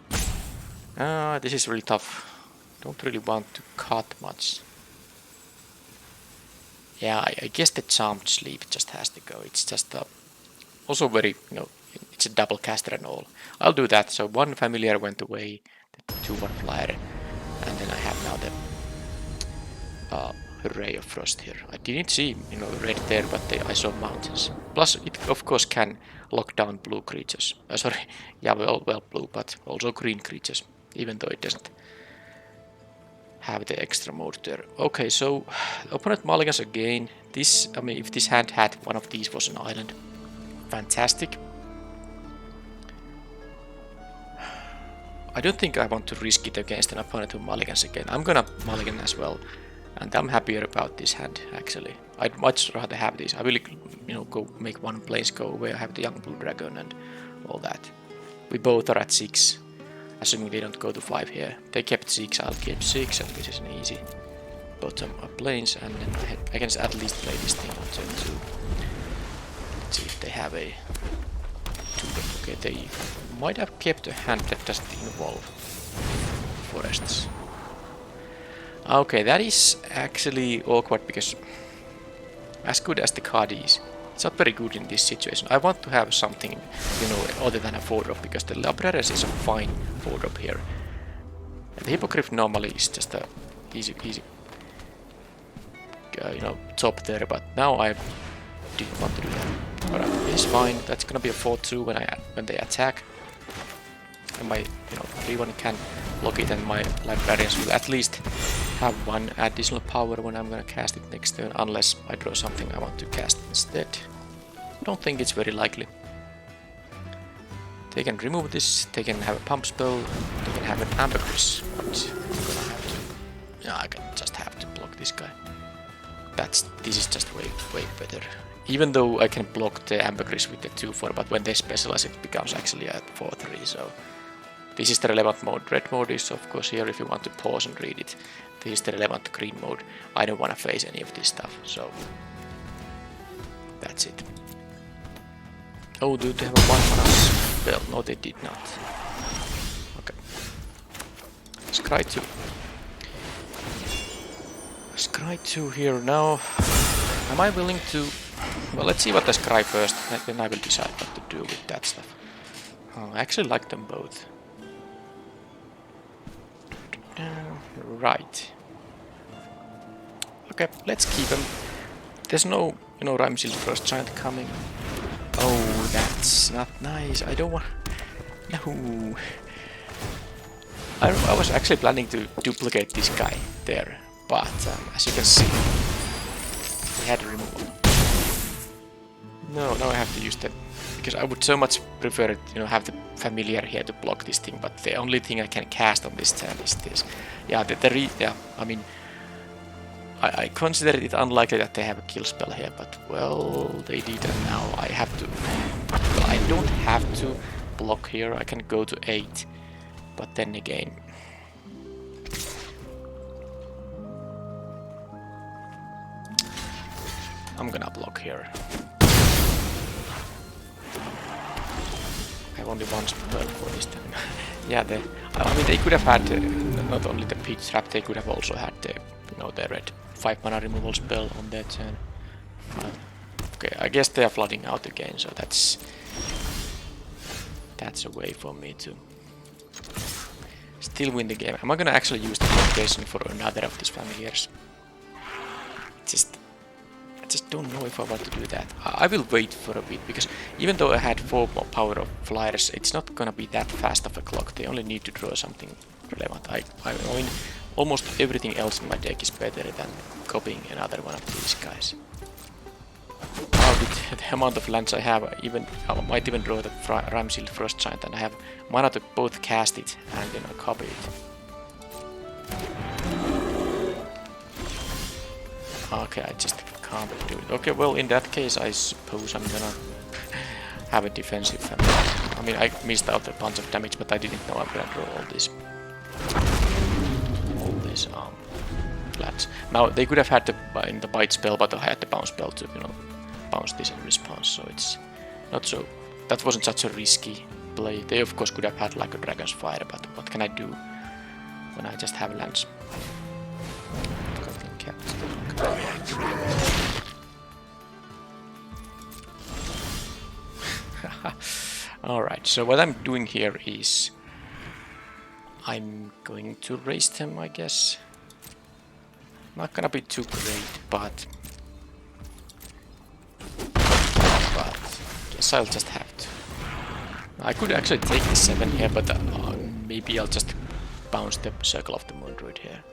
This is really tough. Don't really want to cut much. Yeah, I guess the Charmed Sleep just has to go. It's just also very, you know, it's a double caster and all. I'll do that. So 1 Familiar went away, the 2/1 Flyer, and then I have now the Ray of Frost here. I didn't see, you know, red there, but I saw mountains. Plus, it of course can lock down blue creatures. Sorry, yeah, well, blue, but also green creatures, even though it doesn't have the extra mode there. Okay, so opponent mulligans again. This, I mean, if this hand had one of these was an island, fantastic. I don't think I want to risk it against an opponent who mulligans again. I'm gonna mulligan as well, and I'm happier about this hand actually. I'd much rather have this. I will, you know, go make 1 place go away. I have the young blue dragon and all that. We both are at 6. Assuming they don't go to 5 here. They kept 6, I'll keep 6, and this is an easy bottom of planes, and then I can at least play this thing on turn 2. Let's see if they have a 2. Okay, they might have kept a hand that doesn't involve forests. Okay, that is actually awkward because as good as the card is, it's not very good in this situation. I want to have something, you know, other than a 4-drop, because the Librarians is a fine 4-drop here. And the Hippogriff normally is just a easy, you know, top there, but now I didn't want to do that. Alright, it's fine. That's gonna be a 4-2 when they attack. And my, you know, 3-1 can block it, and my Librarians will at least have 1 additional power when I'm gonna cast it next turn, unless I draw something I want to cast instead. I don't think it's very likely. They can remove this, they can have a pump spell, they can have an ambergris, but I'm gonna have to... Yeah, I can just have to block this guy. This is just way better. Even though I can block the ambergris with the 2-4, but when they specialize it becomes actually a 4-3, so... This is the relevant mode. Red mode is of course here if you want to pause and read it. This is the relevant green mode. I don't want to face any of this stuff, so that's it. Oh, do they have a 1-mana spell? No, they did not. Okay. Scry 2. Scry 2 here now. Am I willing to... Well, let's see what the Scry first, then I will decide what to do with that stuff. Oh, I actually like them both. Right. Okay, let's keep them. There's no, you know, Rhymesealed Frost Giant coming. Oh, that's not nice. I don't want... No. I was actually planning to duplicate this guy there, but as you can see, he had a removal. No, now I have to use the... Because I would so much prefer it, you know, have the Familiar here to block this thing, but the only thing I can cast on this turn is this. Yeah, yeah, I mean, I consider it unlikely that they have a kill spell here, but well, they did, and now I have to... Well, I don't have to block here, I can go to 8, but then again... I'm gonna block here. I have only 1 spell for this time. Yeah, I mean, they could have had not only the Peach Trap, they could have also had the, you know, the red 5-mana removal spell on their turn. Okay, I guess they are flooding out again, so that's a way for me to still win the game. Am I gonna actually use the location for another of these familiars? I just don't know if I want to do that. I will wait for a bit, because even though I had 4 more power of flyers, it's not gonna be that fast of a clock. They only need to draw something relevant. I mean, almost everything else in my deck is better than copying another one of these guys. Now with the amount of lands I have, I might even draw the Ram-Sealed Frost Giant, and I have mana to both cast it and then copy it. Okay, I just can't do it. Okay, well, in that case, I suppose I'm gonna have a defensive family. I mean, I missed out a bunch of damage, but I didn't know I'm gonna draw all these lands. Now, they could have had the bite spell, but I had the bounce spell to, bounce this in response, so it's not so... That wasn't such a risky play. They, of course, could have had like a Dragon's Fire, but what can I do when I just have lands? Alright, so what I'm doing here is I'm going to raise them, I guess. Not gonna be too great, but guess I'll just have to. I could actually take the 7 here, but maybe I'll just bounce the Circle of the Moon Druid here.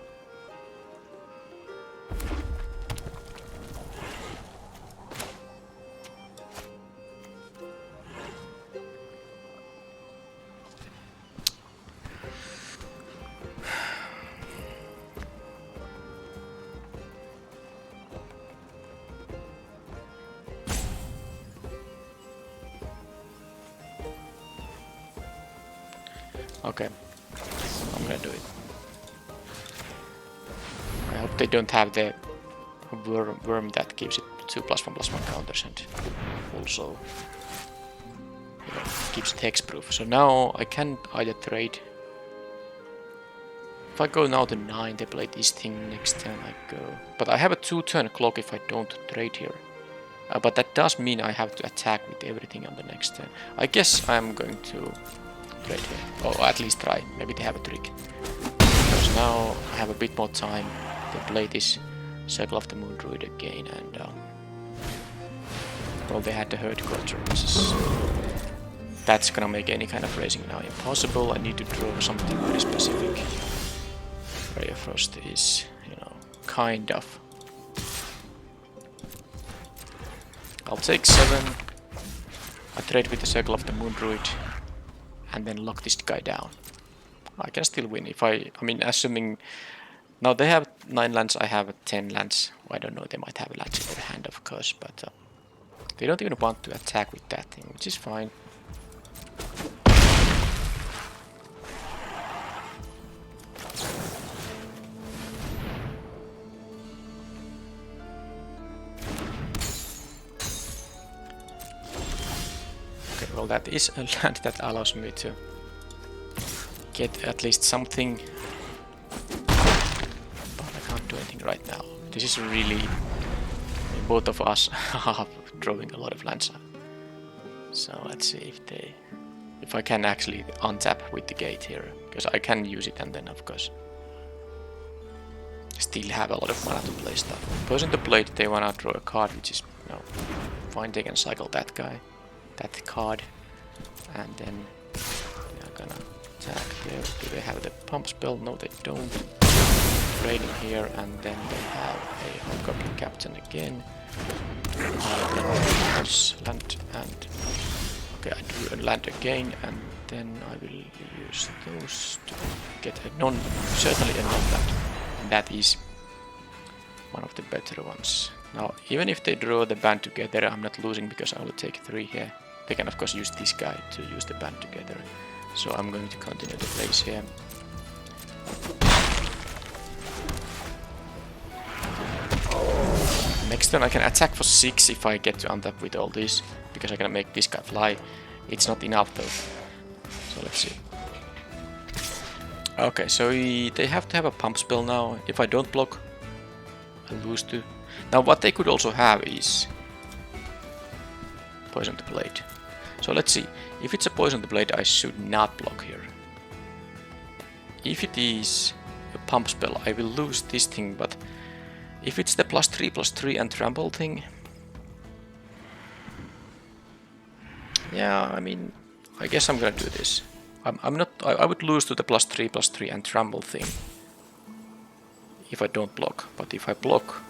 Okay, I'm gonna do it. I hope they don't have the worm that gives it 2+1/+1 counters and also keeps it hexproof. So now I can either trade. If I go now to 9, they play this thing next turn I go. But I have a 2-turn clock if I don't trade here. But that does mean I have to attack with everything on the next turn. I guess I'm going to trade here, or at least try. Maybe they have a trick. Because now I have a bit more time to play this Circle of the Moon Druid again, and well, they had the Herd Culture, which is... That's gonna make any kind of racing now impossible. I need to draw something very specific. Ray of Frost is, kind of... I'll take 7. I trade with the Circle of the Moon Druid, and then lock this guy down. I can still win if I mean, assuming... Now they have 9 lands, I have 10 lands. I don't know, they might have lands in their hand, of course, but they don't even want to attack with that thing, which is fine. Well, that is a land that allows me to get at least something, but I can't do anything right now. This is really... both of us are drawing a lot of lands. So let's see if I can actually untap with the gate here, because I can use it and then of course still have a lot of mana to play stuff. Posing the blade, they wanna draw a card, which is fine. They can cycle that guy. That card, and then they're gonna attack there. Do they have the pump spell? No, they don't. Trading here, and then they have a Hobgoblin Captain again. Land, and okay, I do a land again, and then I will use those to get certainly a non-land, and that is one of the better ones. Now, even if they draw the band together, I'm not losing because I will take 3 here. They can of course use this guy to use the band together. So I'm going to continue the plays here. Next turn I can attack for 6 if I get to untap with all this, because I can make this guy fly. It's not enough though. So let's see. Okay, so they have to have a pump spell now. If I don't block, I lose 2. Now what they could also have is Poison the Blade. So let's see. If it's a Poison the Blade, I should not block here. If it is a pump spell, I will lose this thing, but if it's the +3/+3 and trample thing, yeah, I mean, I guess I'm gonna do this. I'm not. I would lose to the +3/+3 and trample thing if I don't block. But if I block,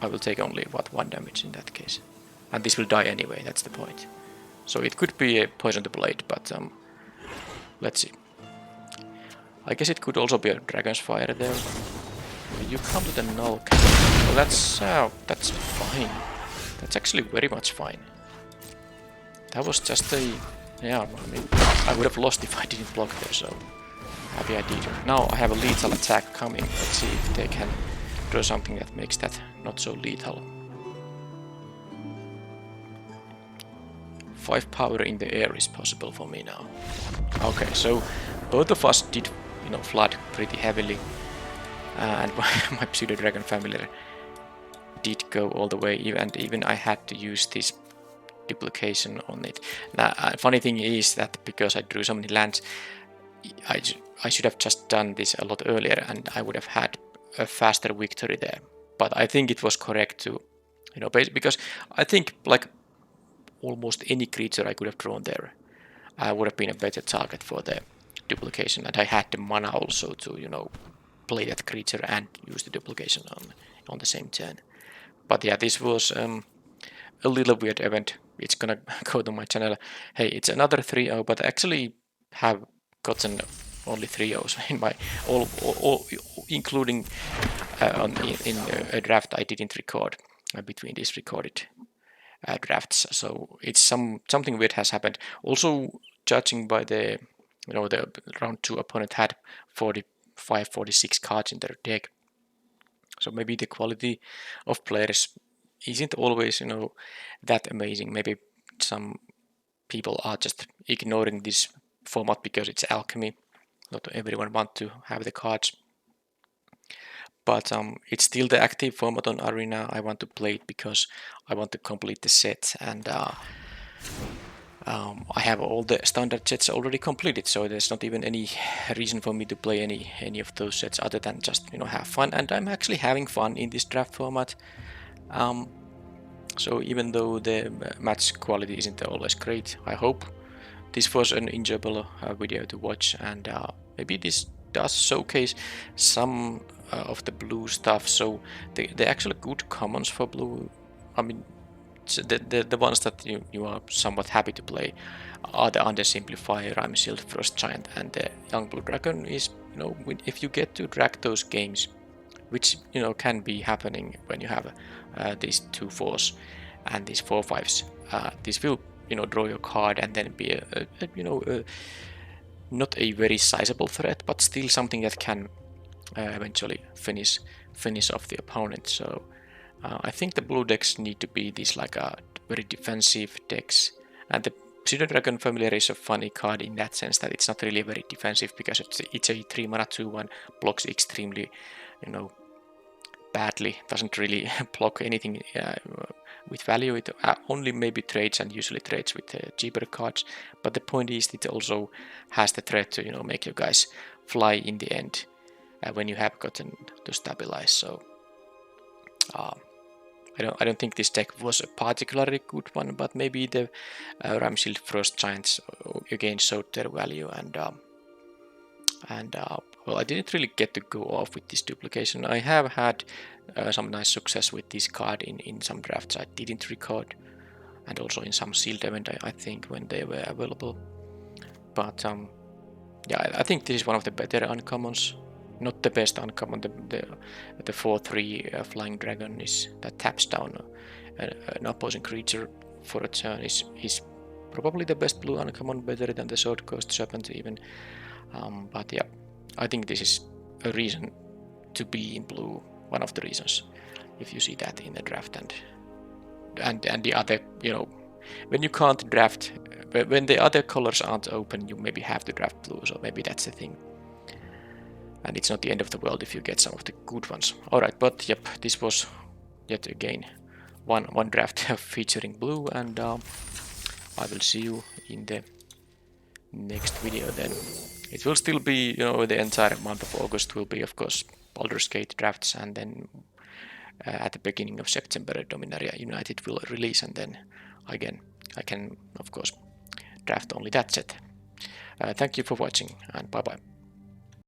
I will take only what 1 damage in that case, and this will die anyway. That's the point. So it could be a Poison the Blade, but let's see. I guess it could also be a Dragon's Fire there. You come to the null. Well, that's fine. That's actually very much fine. That was just a... yeah, I mean, I would have lost if I didn't block there, so happy I did. Now I have a lethal attack coming. Let's see if they can draw something that makes that not so lethal. 5 power in the air is possible for me now. Okay, so both of us did, you know, flood pretty heavily. And my Pseudo Dragon Familiar did go all the way, and even I had to use this duplication on it. Now, funny thing is that because I drew so many lands, I should have just done this a lot earlier, and I would have had a faster victory there. But I think it was correct to, you know, because I think like almost any creature I could have drawn there would have been a better target for the duplication, and I had the mana also to, you know, play that creature and use the duplication on the same turn. But yeah, this was a little weird event. It's gonna go to my channel. Hey, it's another 3-0, but I actually have gotten only 3-0s in my all including in a draft I didn't record between these recorded drafts. So it's something weird has happened. Also, judging by the, you know, the round 2 opponent had 45-46 cards in their deck. So maybe the quality of players isn't always, you know, that amazing. Maybe some people are just ignoring this format because it's Alchemy. Not everyone wants to have the cards. But it's still the active format on Arena. I want to play it because I want to complete the set, and I have all the standard sets already completed, so there's not even any reason for me to play any of those sets other than just, you know, have fun. And I'm actually having fun in this draft format. So even though the match quality isn't always great, I hope this was an enjoyable video to watch, and maybe this does showcase some of the blue stuff. So the actual good commons for blue, I mean, the ones that you are somewhat happy to play are the Undersimplifier, Rhyme-Shield, Frost Giant, and the Young Blue Dragon is, you know, if you get to drag those games, which, you know, can be happening when you have these 2/4s and these 4/5s, this will, you know, draw your card and then be not a very sizable threat, but still something that can eventually finish off the opponent. So I think the blue decks need to be these like very defensive decks, and the Pseudo Dragon Familiar is a funny card in that sense that it's not really very defensive because it's a 3 mana 2/1, blocks extremely, you know, badly, doesn't really block anything with value. It only maybe trades, and usually trades with cheaper cards, but the point is it also has the threat to, you know, make you guys fly in the end when you have gotten to stabilize. So I don't think this deck was a particularly good one, but maybe the Rhyme-Shield Frost Giants again showed their value, and well, I didn't really get to go off with this duplication. I have had some nice success with this card in some drafts I didn't record, and also in some sealed event I think when they were available. But yeah, I think this is one of the better uncommons. Not the best uncommon. The 4/3 flying dragon that taps down an opposing creature for a turn is probably the best blue uncommon, better than the Sword Coast Serpent even. But yeah, I think this is a reason to be in blue. One of the reasons, if you see that in the draft, and the other, you know, when you can't draft, when the other colors aren't open, you maybe have to draft blue. So maybe that's the thing. And it's not the end of the world if you get some of the good ones. Alright, but yep, this was yet again one draft featuring blue, and I will see you in the next video then. It will still be, the entire month of August will be, of course, Baldur's Gate drafts, and then at the beginning of September, Dominaria United will release, and then again, I can, of course, draft only that set. Thank you for watching, and bye-bye.